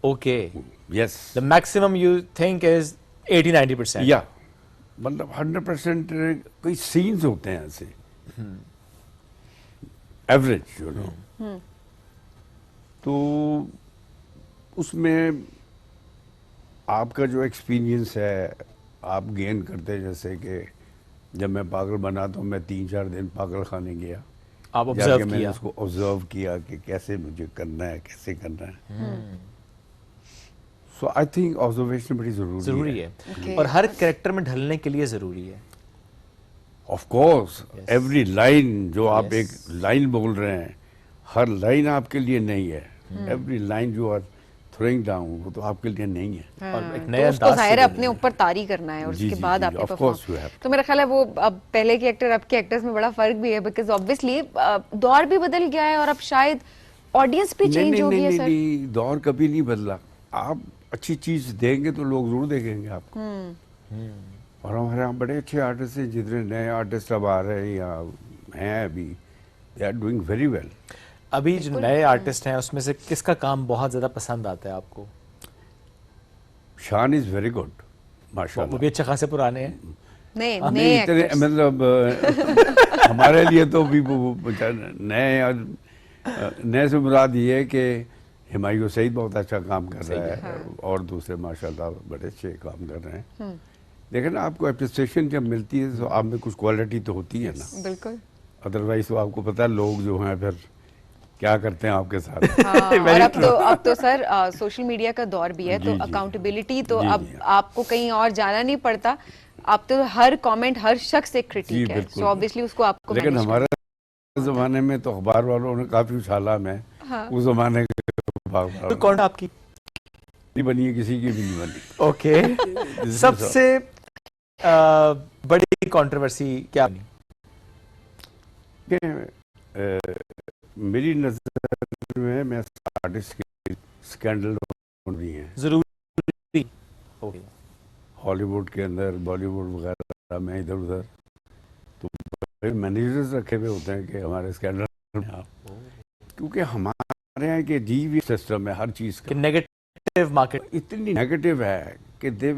Okay. Yes. The maximum you think is 80-90%। या मतलब 100% कोई सीन्स होते हैं ऐसे एवरेज, यू नो। तो उसमें आपका जो एक्सपीरियंस है आप गेन करते हैं। जैसे कि जब मैं पागल बना तो मैं 3-4 दिन पागल खाने गया, आप ऑब्जर्व मैंने किया उसको ऑब्जर्व किया कि कैसे मुझे करना है, कैसे करना है। सो आई थिंक ऑब्जर्वेशन बड़ी जरूरी है। और हर कैरेक्टर में ढलने के लिए जरूरी है। ऑफ कोर्स एवरी लाइन जो आप एक लाइन बोल रहे हैं, हर लाइन आपके लिए नहीं है। एवरी लाइन जो आर थ्रोइंग डाउन वो तो आपके लिए नहीं है। और एक नया अंदाज जाहिर है अपने ऊपर तारी करना है और उसके बाद आपने परफॉर्म। तो मेरा ख्याल है वो अब पहले के एक्टर अब के एक्टर्स में बड़ा फर्क भी है, बिकॉज ऑब्वियसली दौर भी बदल गया है और अब शायद ऑडियंस भी चेंज हो गई है। सर नहीं, दौर कभी नहीं बदला। आप अच्छी चीज देंगे तो लोग जरूर देखेंगे आपको। और हमारे यहाँ बड़े अच्छे आर्टिस्ट हैं, जितने नए आर्टिस्ट अब आ रहे हैं या हैं अभी, they are doing very well. अभी जो नए आर्टिस्ट हैं उसमें से किसका काम बहुत ज्यादा पसंद आता है आपको? शान इज वेरी गुड माशाल्लाह। वो भी अच्छे खासे पुराने हैं। नहीं इतने मतलब हमारे लिए तो भी वो नए से मुराद ये है कि हुमायूं सईद बहुत अच्छा काम कर रहा है और दूसरे माशाल्लाह बड़े अच्छे काम कर रहे हैं। लेकिन आपको अप्रिसिएशन जब मिलती है तो आप में कुछ क्वालिटी तो होती है ना। बिल्कुल। अदरवाइज तो आपको पता है लोग जो हैं फिर क्या करते हैं आपके साथ। और अब तो सर सोशल मीडिया का दौर भी है, तो अकाउंटेबिलिटी तो अब आपको कहीं और जाना नहीं पड़ता। आप तो हर कमेंट हर शख्स एक क्रिटिक है, सो ऑब्वियसली उसको आपको। लेकिन हमारे जमाने में तो अखबार वालों ने काफी उछाला में उस जमाने के। तो कौन आपकी नहीं बनी है, किसी की भी नहीं बनी। ओके। सबसे बड़ी कंट्रोवर्सी क्या बनी? मेरी नजर में मैं आर्टिस्ट के स्कैंडल भी हैं जरूरी। हॉलीवुड के अंदर, बॉलीवुड वगैरह में इधर उधर तो मैनेजर्स रखे हुए होते हैं कि हमारे स्कैंडल में आप, क्योंकि हमारे यहाँ के जीव सिस्टम है हर चीज का। नेगेटिव मार्केट इतनी नेगेटिव है कि they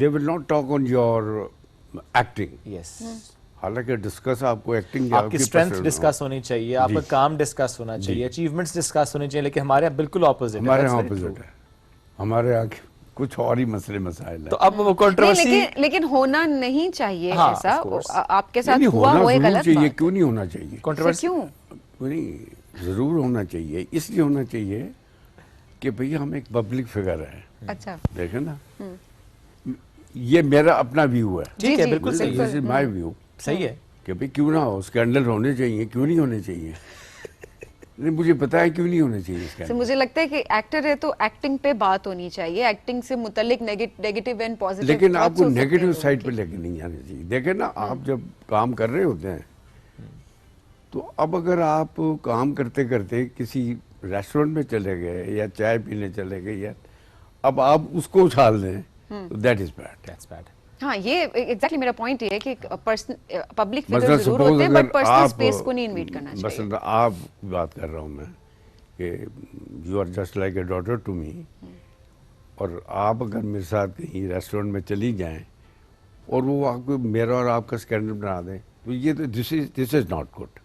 will not talk on your acting. Yes. हालांकि डिस्कस आपको एक्टिंग आपकी स्ट्रेंथ डिस्कस होनी चाहिए, आपका काम डिस्कस होना चाहिए, अचीवमेंट्स डिस्कस होने चाहिए, लेकिन हमारे यहाँ बिल्कुल ऑपोजिट है। हमारे यहाँ ऑपोजिट है। हमारे यहाँ कुछ और ही मसले मसाइल है। तो अब वो कंट्रोवर्सी लेकिन होना नहीं चाहिए। हाँ, ऐसा आपके साथ हुआ वो एक गलत बात। क्यों नहीं होना चाहिए? कंट्रोवर्सी क्यों नहीं, जरूर होना चाहिए। इसलिए होना चाहिए कि भैया हम एक पब्लिक फिगर है। अच्छा देखें ना, ये मेरा अपना व्यू है। ठीक है, बिल्कुल सही है। This is my view. सही है कि भाई क्यों ना हो, स्कैंडल होने चाहिए, क्यों नहीं होने चाहिए। नहीं, मुझे पता है क्यों नहीं होने चाहिए स्कैंडल। मुझे लगता है कि एक्टर है तो एक्टिंग पे बात होनी चाहिए, एक्टिंग से मुतालिक नेगेटिव एंड पॉजिटिव। लेकिन आपको नेगेटिव साइड पे लेके नहीं आना चाहिए। देखें ना, आप जब काम कर रहे होते हैं तो अब अगर आप काम करते करते किसी रेस्टोरेंट में चले गए या चाय पीने चले गए या अब आप उसको उछाल दें तो that is bad. That's bad. हाँ, ये एग्जैक्टली मेरा पॉइंट ये है कि पब्लिक फिगर जरूर होते हैं बट पर्सनल स्पेस को नहीं इन्वेट करना चाहिए। मसलन आप बात कर रहा हूँ मैं कि you are just like a daughter to me, और आप अगर मेरे साथ कहीं रेस्टोरेंट में चली जाएं और वो आपको मेरा और आपका स्कैंडल बना दें तो ये तो this is not good.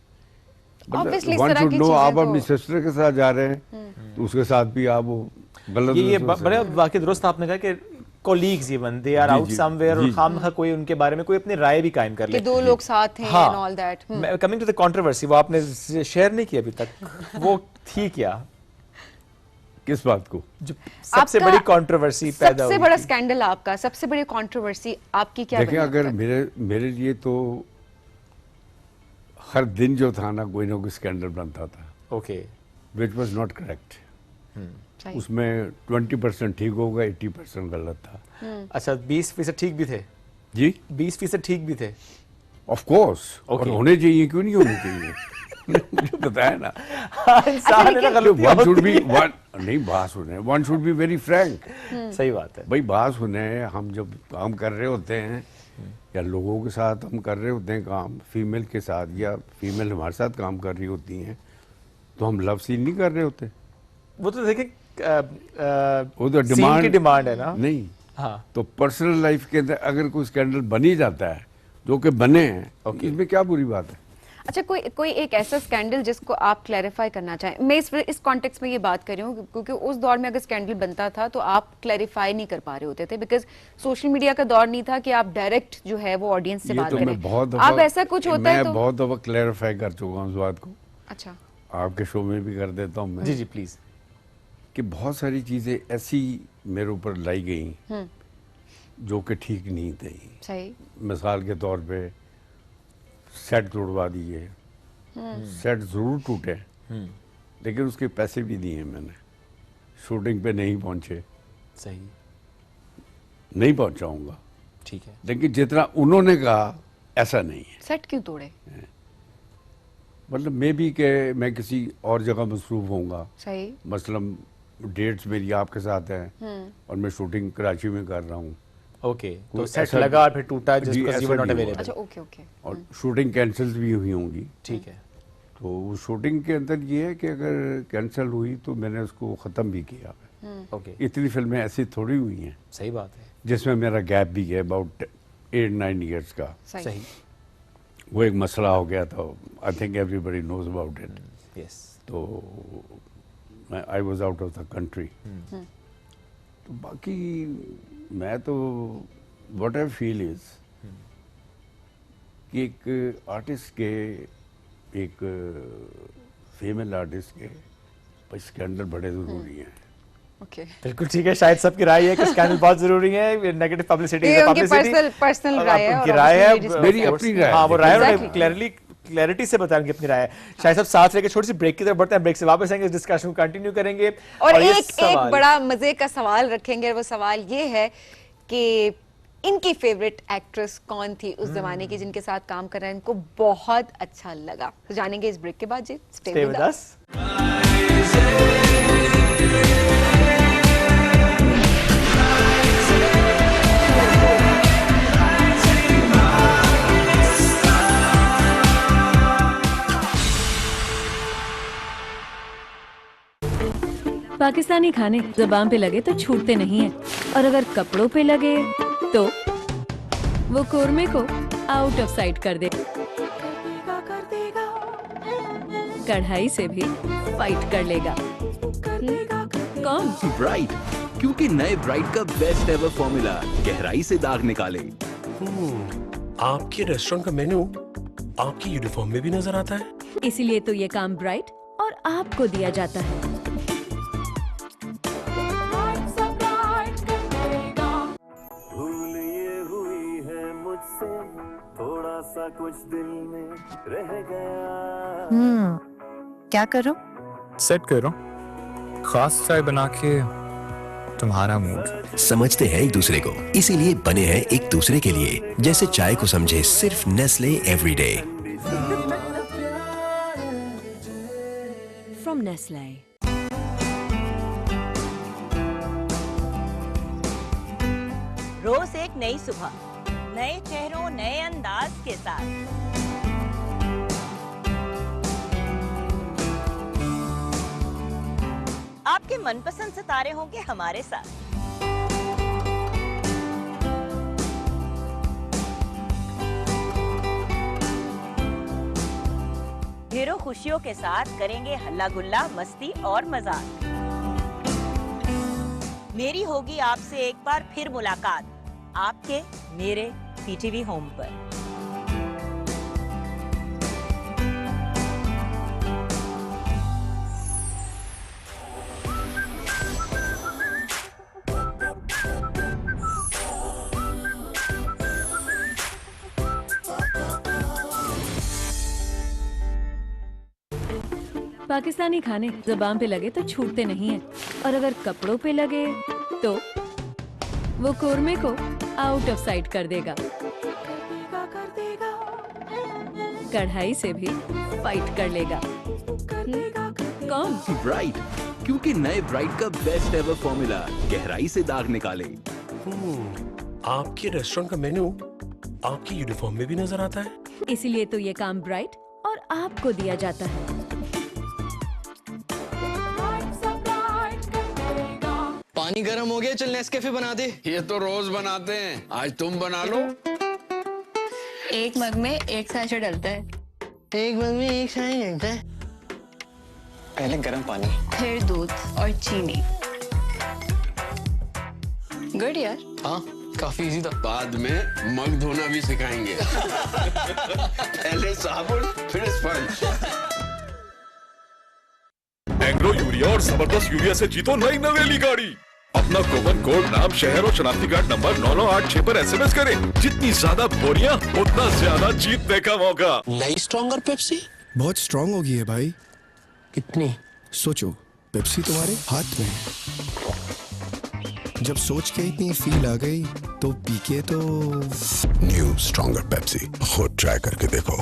One should know, आप अपनी सिस्टर के साथ जा रहे हैं तो उसके साथ भी आप वो गलत। ये बड़े वाकई दुरुस्त आपने कहा कि colleagues even they are out somewhere और खामखा कोई उनके बारे में कोई अपनी राय भी कायम कर ले कि दो लोग साथ हैं and all that. Coming to the controversy, वो आपने शेयर नहीं किया अभी तक, वो थी क्या? किस बात को? जो सबसे बड़ी कंट्रोवर्सी पैदा हुई, सबसे बड़ा स्कैंडल आपका, सबसे बड़ी कंट्रोवर्सी आपकी क्या? देखिए, अगर मेरे लिए तो हर दिन जो था ना कोई स्कैंडल बनता था। Okay. Which was not correct. उसमें 20% ठीक होगा, 80% गलत था। अच्छा, 20% ठीक भी थे? जी, 20% ठीक भी थे। ऑफ कोर्स, और होने चाहिए, क्यों नहीं होने चाहिए। मुझे पता है ना। वन शुड बी नहीं, बात सुने, one should be very Frank. सही बात है भाई, बात सुने, हम जब काम कर रहे होते हैं या लोगों के साथ हम कर रहे होते हैं काम, फीमेल के साथ या फीमेल हमारे साथ काम कर रही होती हैं, तो हम लव सीन नहीं कर रहे होते। वो तो देखिए वो तो डिमांड है ना। नहीं, हाँ, तो पर्सनल लाइफ के अंदर अगर कोई स्कैंडल बन ही जाता है जो कि बने हैं, इसमें क्या बुरी बात है? अच्छा, कोई एक ऐसा स्कैंडल जिसको आप क्लैरिफाई करना चाहें? मैं इस कॉन्टेक्स्ट में ये बात कर रही हूँ क्योंकि उस दौर में अगर स्कैंडल बनता था तो आप क्लैरिफाई नहीं कर पा रहे होते थे, बिकॉज सोशल मीडिया का दौर नहीं था कि आप डायरेक्ट जो है वो ऑडियंस से बात तो करें। अब ऐसा कुछ होता है तो मैं बहुत दफा क्लैरिफाई कर चुका हूँ इस बात को। अच्छा, आपके शो में भी कर देता हूँ मैं। जी जी प्लीज। कि बहुत सारी चीजें ऐसी मेरे ऊपर लाई गई जो कि ठीक नहीं थी। सही। मिसाल के तौर पे सेट तोड़वा दिए, सेट जरूर टूटे लेकिन उसके पैसे भी दिए मैंने, शूटिंग पे नहीं पहुंचे। सही। नहीं पहुंचाऊंगा, ठीक है, लेकिन जितना उन्होंने कहा ऐसा नहीं है। सेट क्यों तोड़े? मतलब मे भी के मैं किसी और जगह मसरूफ होऊंगा। सही। मसलन डेट्स मेरी आपके साथ हैं और मैं शूटिंग कराची में कर रहा हूँ। ओके, तो सेट लगा और फिर टूटा just because you were not available। अच्छा, ओके ओके। और शूटिंग कैंसिल भी हुई होंगी। ठीक है। तो शूटिंग के अंदर ये है कि अगर कैंसिल हुई तो मैंने उसको ख़त्म भी किया। ओके। इतनी फिल्में ऐसी थोड़ी हुई हैं। सही बात है। जिसमें मेरा गैप भी है अबाउट 8-9 ईयर्स का। सही। वो एक मसला हो गया था, I think everybody knows about it. Yes. तो I was out of the country. तो बाकी मैं तो व्हाट आई फील इज कि एक आर्टिस्ट के, एक फीमेल आर्टिस्ट के स्कैंडल बड़े ज़रूरी हैं। ओके, बिल्कुल ठीक है। शायद सबकी राय है कि स्कैंडल बहुत जरूरी है। नेगेटिव पब्लिसिटी ये उनकी पर्सनल राय है, उनकी राय है, मेरी अपनी राय। हाँ, वो राय क्लैरिटी से बताएंगे अपनी राय है। शायद सब साथ लेके छोटी सी ब्रेक की तरफ बढ़ते हैं, ब्रेक से वापस आएंगे, इस डिस्कशन को कंटिन्यू करेंगे। और एक बड़ा मजे का सवाल रखेंगे, वो सवाल ये है कि इनकी फेवरेट एक्ट्रेस कौन थी उस जमाने की जिनके साथ काम कर रहे हैं, इनको बहुत अच्छा लगा। तो जानेंगे इस ब्रेक के बाद जी। Stay with us. पाकिस्तानी खाने ज़बान पे लगे तो छूटते नहीं हैं, और अगर कपड़ों पे लगे तो वो कोरमे को आउट ऑफ साइट कर दे, कढ़ाई से भी फाइट कर लेगा। कौन? ब्राइट, क्योंकि नए ब्राइट का बेस्ट एवर फॉर्मूला गहराई से दाग निकाले। आपके रेस्टोरेंट का मेन्यू आपकी यूनिफॉर्म में भी नजर आता है, इसीलिए तो ये काम ब्राइट और आपको दिया जाता है। थोड़ा सा कुछ दिल में रह गया। क्या करो? सेट करो, खास चाय बना के तुम्हारा मूड। समझते हैं एक दूसरे को, इसीलिए बने हैं एक दूसरे के लिए। जैसे चाय को समझे सिर्फ नेस्ले एवरीडे। From Nestle. रोज एक नई सुबह, नए चेहरों, नए अंदाज के साथ। आपके मनपसंद सितारे होंगे हमारे साथ। ढेरों खुशियों के साथ करेंगे हल्ला गुल्ला, मस्ती और मजाक। मेरी होगी आपसे एक बार फिर मुलाकात, आपके मेरे पीटीवी होम पर। पाकिस्तानी खाने ज़बान पे लगे तो छूटते नहीं हैं, और अगर कपड़ों पे लगे तो वो कोरमे को आउट ऑफ साइट कर देगा, कढ़ाई से भी फाइट कर लेगा। कौन? ब्राइट, क्योंकि नए ब्राइट का बेस्ट एवर फॉर्मूला गहराई से दाग निकाले। आपके रेस्टोरेंट का मेन्यू आपकी यूनिफॉर्म में भी नजर आता है, इसीलिए तो ये काम ब्राइट और आपको दिया जाता है। पानी गर्म हो गया, चल नेस्कैफे बना दे। ये तो रोज बनाते हैं, आज तुम बना लो। एक मग में एक सैशे डलता है। एक मग मी एक चाय घ्यायचा है पहले गर्म पानी, फिर दूध और चीनी। गुड यार। हाँ काफी इजी था। बाद में मग धोना भी सिखाएंगे। पहले साबुन फिर स्पंज। एंग्रो यूरिया और जबरदस्त यूरिया से जीतो नई नवेली गाड़ी। अपना कूपन कोड नाम शहर और शनाख्ती कार्ड नंबर 9986 पर एसएमएस करें। जितनी ज्यादा बोरियां उतना ज्यादा जीतने का मौका। नई स्ट्रॉन्गर पेप्सी बहुत स्ट्रांग हो गई है भाई। कितनी? सोचो, पेप्सी तुम्हारे हाथ में है। जब सोच के इतनी फील आ गई तो पी के तो न्यू स्ट्रॉन्गर पेप्सी खुद ट्राई करके देखो।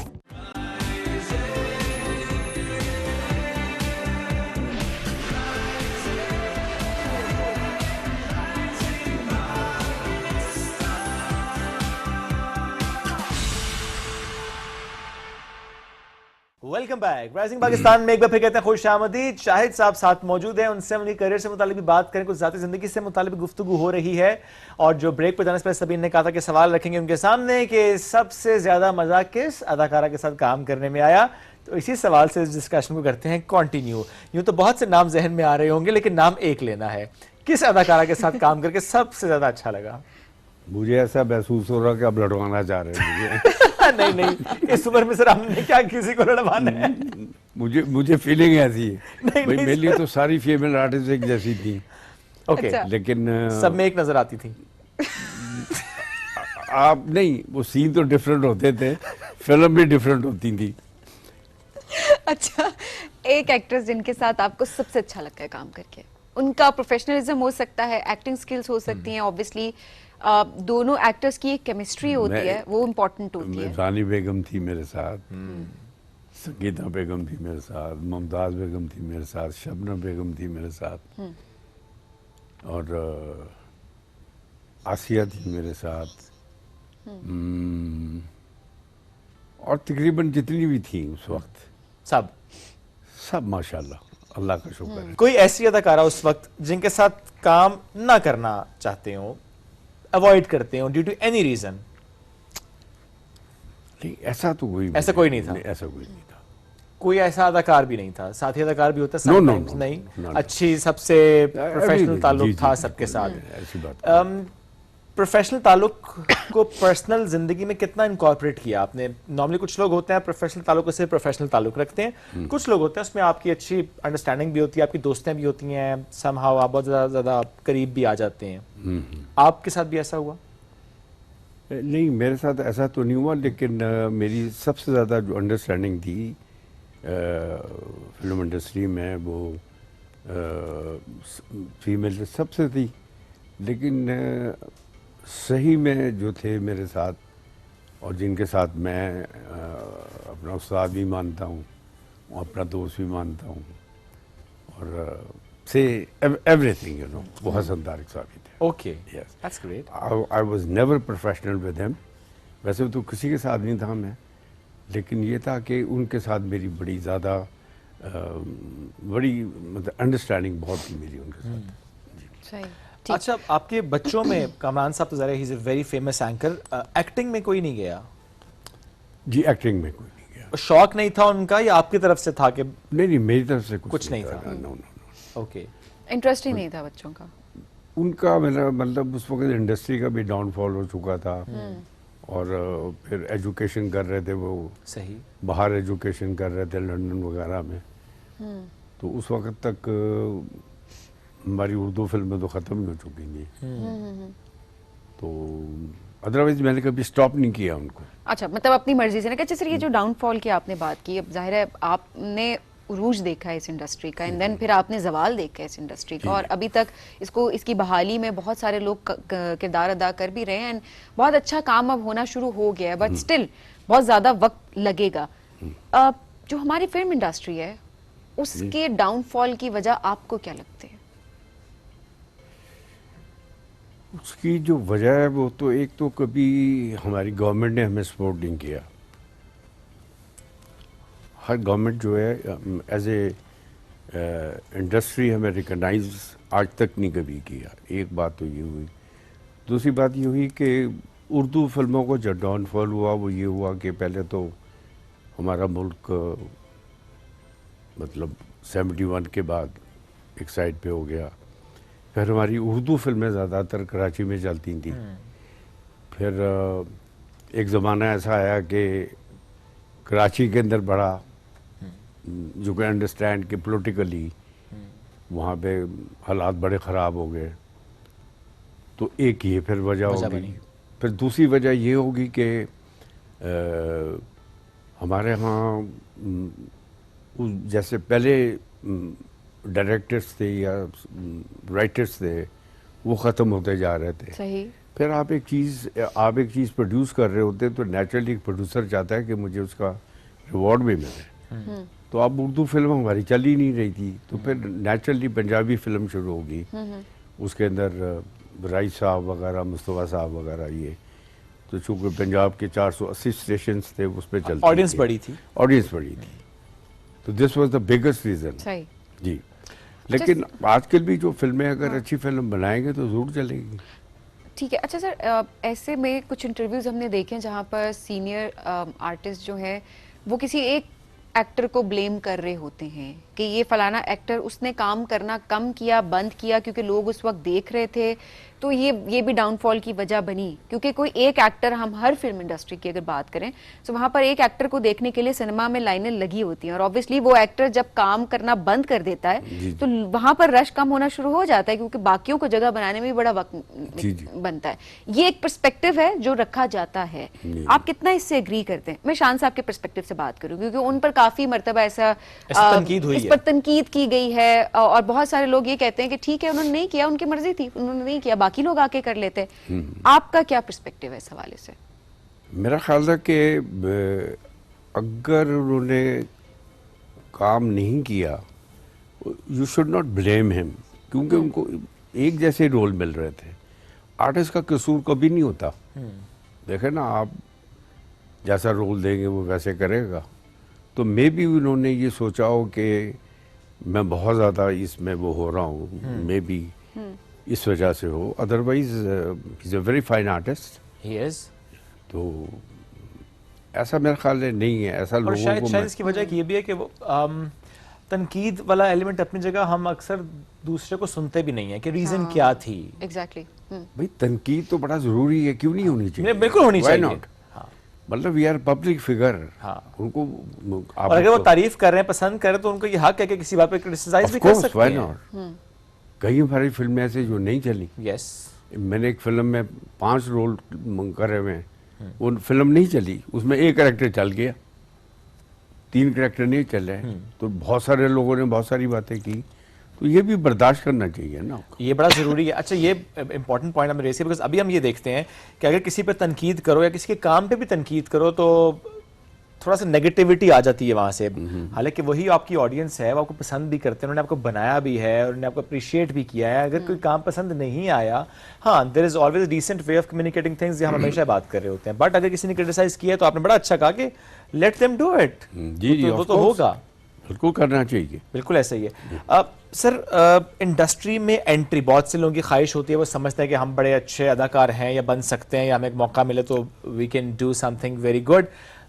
Welcome back. राइजिंग पाकिस्तान में एक बार फिर कहते हैं खुश आमदीद। शाहिद साहब साथ मौजूद हैं, उनसे उनकी करियर से मुतालिक भी बात करें, कुछ ज़ाती ज़िंदगी से मुतालिक गुफ्तगू हो रही है। और जो ब्रेक पर जाने से पहले सबीन ने कहा था कि सवाल रखेंगे उनके सामने कि सबसे ज़्यादा मज़ा किस अदाकारा के साथ काम करने में आया। तो इसी सवाल से इस डिस्कशन को करते हैं कंटिन्यू। यूँ तो बहुत से नाम जहन में आ रहे होंगे, लेकिन नाम एक लेना है। किस अदाकारा के साथ काम करके सबसे ज़्यादा अच्छा लगा? मुझे ऐसा महसूस हो रहा कि आप लड़वाना चाह रहे हैं मुझे। नहीं नहीं, इस उम्र में सर हमने क्या किसी को लड़वाना है। मुझे फीलिंग ऐसी है नहीं, भाई, नहीं, मेरे लिए तो सारी फीमेल आर्टिस्ट एक जैसी थी। ओके, लेकिन सब में एक नजर आती थी। आप नहीं, वो सीन तो डिफरेंट होते थे, फिल्म भी डिफरेंट होती थी। अच्छा, एक एक्ट्रेस जिनके साथ आपको सबसे अच्छा लगता है काम करके, उनका प्रोफेशनलिज्म हो सकता है, एक्टिंग स्किल्स हो सकती हैं, ऑब्वियसली दोनों एक्टर्स की एक केमिस्ट्री होती है, वो इम्पोर्टेंट होती है। रानी बेगम थी मेरे साथ, संगीता बेगम थी मेरे साथ, मुमताज बेगम थी मेरे साथ, शबनम बेगम थी मेरे साथ, और आसिया थी मेरे साथ, और तकरीबन जितनी भी थी उस वक्त सब माशाल्लाह, अल्लाह का शुक्र है। कोई ऐसी अदाकारा उस वक्त जिनके साथ काम ना करना चाहते हो, अवॉइड करते हो ड्यू टू एनी रीजन? नहीं, ऐसा तो कोई ऐसा कोई नहीं था। ऐसा कोई नहीं था। कोई ऐसा अदाकार भी नहीं था, साथी अदाकार भी होता है no, नहीं। अच्छी सबसे प्रोफेशनल ताल्लुक था सबके साथ। ऐसी बात। प्रोफेशनल ताल्लुक को पर्सनल जिंदगी में कितना इनकॉर्पोरेट किया आपने? नॉर्मली कुछ लोग होते हैं प्रोफेशनल ताल्लुक से प्रोफेशनल ताल्लुक रखते हैं, कुछ लोग होते हैं उसमें आपकी अच्छी अंडरस्टैंडिंग भी होती है, आपकी दोस्तें भी होती हैं, समहाउ आप बहुत ज़्यादा करीब भी आ जाते हैं। आपके साथ भी ऐसा हुआ? नहीं, मेरे साथ ऐसा तो नहीं हुआ, लेकिन मेरी सबसे ज़्यादा जो अंडरस्टैंडिंग थी फिल्म इंडस्ट्री में वो फीमेल सबसे थी, लेकिन सही में जो थे मेरे साथ और जिनके साथ मैं अपना उस्ताद भी मानता हूँ, अपना दोस्त भी मानता हूँ, और से एवरीथिंग यू नो, वो हसन तारिक साहब ही थे। Okay, yes, that's great. I was never professional with him. वैसे तो किसी के साथ नहीं था मैं, लेकिन ये था कि उनके साथ मेरी बड़ी ज़्यादा बड़ी मतलब अंडरस्टैंडिंग बहुत थी मेरी उनके साथ। सही। अच्छा, आपके बच्चों में कामरान साहब तो ज़रा he is a very famous anchor, acting में कोई नहीं गया? जी, एक्टिंग में कोई नहीं गया। शौक नहीं था उनका या आपकी तरफ से था कि? नहीं, मेरी तरफ से कुछ नहीं था। नो। ओके, इंटरेस्ट ही नहीं था बच्चों का उनका। मेरा मतलब उस वक्त इंडस्ट्री का भी डाउनफॉल हो चुका था, और फिर एजुकेशन कर रहे थे वो, सही, बाहर एजुकेशन कर रहे थे लंदन वगैरह में। तो उस वक्त तक हमारी उर्दू फिल्में तो ख़त्म ही हो चुकी थी, तो अदरवाइज मैंने कभी स्टॉप नहीं किया उनको। अच्छा, मतलब अपनी मर्जी से ना। अच्छा सर, ये जो डाउनफॉल की आपने बात की, अब जाहिर है आपने उरूज देखा है इस इंडस्ट्री का, एंड देन फिर आपने जवाल देखा है इस इंडस्ट्री का, और अभी तक इसकी बहाली में बहुत सारे लोग किरदार अदा कर भी रहे हैं, एंड बहुत अच्छा काम अब होना शुरू हो गया है, बट स्टिल बहुत ज़्यादा वक्त लगेगा। जो हमारी फिल्म इंडस्ट्री है उसके डाउनफॉल की वजह आपको क्या लगती है? उसकी जो वजह है वो तो एक तो कभी हमारी गवर्नमेंट ने हमें सपोर्ट नहीं किया। हर गवर्नमेंट जो है एज ए इंडस्ट्री हमें रिकॉग्नाइज आज तक नहीं कभी किया। एक बात तो ये हुई। दूसरी बात ये हुई कि उर्दू फिल्मों को जब डाउनफॉल हुआ वो ये हुआ कि पहले तो हमारा मुल्क मतलब 71 के बाद एक साइड पे हो गया। फिर हमारी उर्दू फिल्में ज़्यादातर कराची में चलती थी। फिर एक ज़माना ऐसा आया कि कराची के अंदर बड़ा यू कैन अंडरस्टैंड कि पोलिटिकली वहाँ पे हालात बड़े ख़राब हो गए। तो एक ये फिर वजह होगी। फिर दूसरी वजह ये होगी कि हमारे यहाँ जैसे पहले डायरेक्टर्स थे या राइटर्स थे वो ख़त्म होते जा रहे थे। सही। फिर आप एक चीज़ प्रोड्यूस कर रहे होते तो नेचुरली एक प्रोड्यूसर चाहता है कि मुझे उसका रिवॉर्ड भी मिले। तो अब उर्दू फिल्म हमारी चल ही नहीं रही थी, तो फिर नेचुरली पंजाबी फिल्म शुरू होगी। उसके अंदर राय साहब वगैरह, मुस्तफ़ा साहब वगैरह, ये तो चूँकि पंजाब के 480 स्टेशंस थे उस पर चलती ऑडियंस बड़ी थी। तो this was the biggest reason. सही जी। लेकिन आजकल भी जो फिल्में अगर अच्छी फिल्म बनाएंगे तो ज़रूर चलेगी। ठीक है। अच्छा सर, ऐसे में कुछ इंटरव्यूज हमने देखे जहाँ पर सीनियर आर्टिस्ट जो है वो किसी एक एक्टर को ब्लेम कर रहे होते हैं कि ये फलाना एक्टर उसने काम करना कम किया, बंद किया क्योंकि लोग उस वक्त देख रहे थे, तो ये भी डाउनफॉल की वजह बनी। क्योंकि कोई एक एक्टर, हम हर फिल्म इंडस्ट्री की अगर बात करें तो वहां पर एक एक्टर को देखने के लिए सिनेमा में लाइनें लगी होती हैं, और ऑब्वियसली वो एक्टर जब काम करना बंद कर देता है तो वहां पर रश कम होना शुरू हो जाता है, क्योंकि बाकियों को जगह बनाने में भी बड़ा वक्त बनता है। ये एक पर्सपेक्टिव है जो रखा जाता है। आप कितना इससे एग्री करते हैं? मैं शान साहब के पर्सपेक्टिव से बात करूं, क्योंकि उन पर काफी मरतबा ऐसा इस पर तनकीद की गई है, और बहुत सारे लोग ये कहते हैं कि ठीक है उन्होंने नहीं किया, उनकी मर्जी थी, उन्होंने नहीं किया, बाकी लोग आके कर लेते। आपका क्या पर्सपेक्टिव है इस हवाले से? मेरा ख्याल है कि अगर उन्होंने काम नहीं किया you should not blame him, क्योंकि उनको एक जैसे रोल मिल रहे थे। आर्टिस्ट का कसूर कभी नहीं होता। देखे ना, आप जैसा रोल देंगे वो वैसे करेगा। तो मे बी उन्होंने ये सोचा हो कि मैं बहुत ज़्यादा इसमें वो हो रहा हूँ, मे बी इस वजह से हो। Otherwise he is a very fine artist, he is. तो ऐसा मेरा ख्याल है नहीं है, ऐसा लोगों को। शायद इसकी वजह ये भी है कि वो तनकीद वाला एलिमेंट अपनी जगह हम अक्सर दूसरे को सुनते भी नहीं है कि रीजन क्या थी। एग्जैक्टली। भाई तनकीद तो बड़ा जरूरी है, क्यों नहीं होनी चाहिए? बिल्कुल होनी चाहिए। मतलब वी आर पब्लिक फिगर। उनको और अगर वो तारीफ कर रहे हैं, पसंद कर रहे हैं, तो उनको ये हक है कि किसी बात पे क्रिटिसाइज भी कर सकते हैं। कई हमारी फिल्में ऐसे जो नहीं चली। यस। मैंने एक फिल्म में 5 रोल करे हुए हैं, वो फिल्म नहीं चली, उसमें एक कैरेक्टर चल गया, 3 कैरेक्टर नहीं चले। तो बहुत सारे लोगों ने बहुत सारी बातें की, तो ये भी बर्दाश्त करना चाहिए ना, ये बड़ा ज़रूरी है। अच्छा, ये इंपॉर्टेंट पॉइंट हमें रेस किया, बिकॉज अभी हम ये देखते हैं कि अगर किसी पे तनकीद करो या किसी के काम पे भी तनकीद करो तो थोड़ा सा नेगेटिविटी आ जाती है वहाँ से। हालांकि वही आपकी ऑडियंस है, वो आपको पसंद भी करते हैं, उन्होंने आपको बनाया भी है और उन्होंने आपको अप्रिशिएट भी किया है। अगर कोई काम पसंद नहीं आया, हाँ, there is always decent way of communicating things, ये हम हमेशा बात कर रहे होते हैं। बट अगर किसी ने क्रिटिसाइज किया तो आपने बड़ा अच्छा कहा कि लेट देम डू इट। जी, वो तो होगा, बिल्कुल करना चाहिए, बिल्कुल ऐसा ही है। सर, इंडस्ट्री में एंट्री, बहुत से लोगों की ख्वाहिश होती है, वो समझते हैं कि हम बड़े अच्छे अदाकार हैं या बन सकते हैं, या हमें एक मौका मिले तो we can do something very good.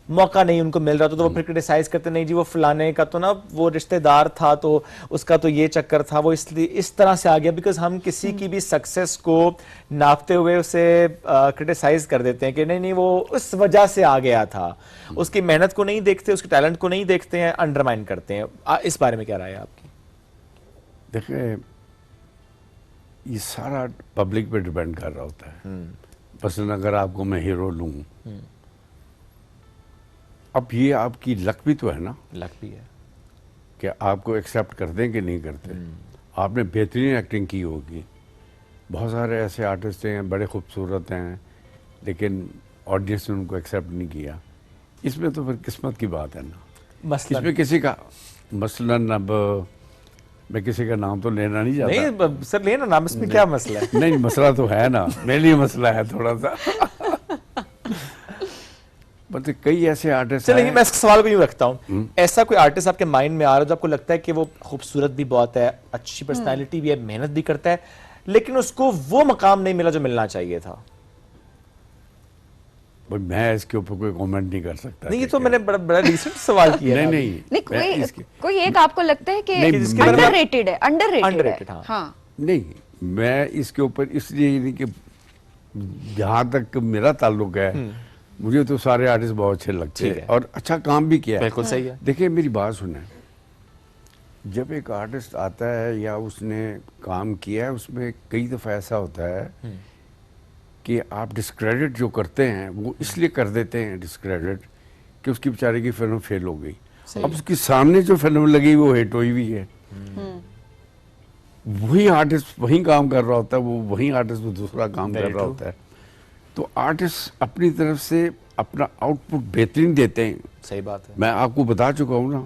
मौका नहीं उनको मिल रहा तो वो फिर क्रिटिसाइज करते, नहीं जी वो फलाने का तो ना वो रिश्तेदार था तो उसका तो ये चक्कर था, वो इसलिए इस तरह से आ गया। बिकॉज हम किसी की भी सक्सेस को नापते हुए उसे क्रिटिसाइज कर देते हैं कि नहीं नहीं वो उस वजह से आ गया था, उसकी मेहनत को नहीं देखते, उसके टैलेंट को नहीं देखते हैं, अंडरमाइन करते हैं। इस बारे में क्या राय है आपकी? देखिए, ये सारा पब्लिक पे डिपेंड कर रहा होता है। मसलन अगर आपको मैं हीरो लूं, अब ये आपकी लक भी तो है ना, लक भी है कि आपको एक्सेप्ट कर दें कि नहीं करते। आपने बेहतरीन एक्टिंग की होगी, बहुत सारे ऐसे आर्टिस्ट हैं बड़े खूबसूरत हैं, लेकिन ऑडियंस ने उनको एक्सेप्ट नहीं किया। इसमें तो फिर किस्मत की बात है ना। इसमें किसी का मसलन, अब मैं किसी का नाम तो लेना नहीं चाहता। नहीं सर, लेना नाम, इसमें क्या मसला है? नहीं, मसला तो है ना, मेरे लिए मसला है थोड़ा सा। मतलब कई ऐसे आर्टिस्ट हैं। चलिए, मैं इस सवाल को यूं रखता हूं, ऐसा कोई आर्टिस्ट आपके माइंड में आ रहा है जो आपको लगता है कि वो खूबसूरत भी बहुत है, अच्छी पर्सनैलिटी भी है, मेहनत भी करता है, लेकिन उसको वो मकाम नहीं मिला जो मिलना चाहिए था? भाई मैं इसके ऊपर कोई कमेंट नहीं कर सकता। नहीं, ये तो मैंने बड़ा डिसेंट सवाल किया। नहीं कोई एक आपको लगता है कि अंडररेटेड है, अंडररेटेड है। हाँ नहीं, मैं इसके ऊपर इसलिए नहीं कि जहाँ तक मेरा ताल्लुक है मुझे तो सारे आर्टिस्ट बहुत अच्छे लगते हैं और अच्छा काम भी किया है। बिल्कुल सही है। देखिए मेरी बात सुने, जब एक आर्टिस्ट आता है या उसने काम किया है, उसमें कई दफ़ा ऐसा होता है कि आप डिस्क्रेडिट जो करते हैं वो इसलिए कर देते हैं डिस्क्रेडिट कि उसकी बेचारे की फिल्म फेल हो गई। अब उसके सामने जो फिल्म लगी वो हिट हुई भी है, वही आर्टिस्ट वही काम कर रहा होता है, वो वही आर्टिस्ट वो दूसरा काम कर रहा होता है। तो आर्टिस्ट अपनी तरफ से अपना आउटपुट बेहतरीन देते हैं। सही बात है। मैं आपको बता चुका हूँ ना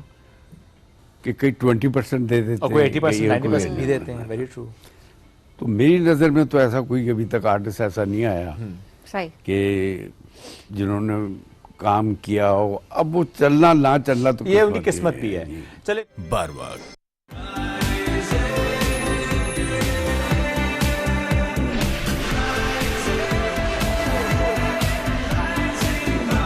कि कई 20% दे देते हैं, कोई 80% 90% भी देते हैं। Very true. तो मेरी नज़र में तो ऐसा कोई अभी तक आर्टिस्ट ऐसा नहीं आया कि जिन्होंने काम किया हो। अब वो चलना ना चलना तो ये उनकी किस्मत भी है। चले बार बार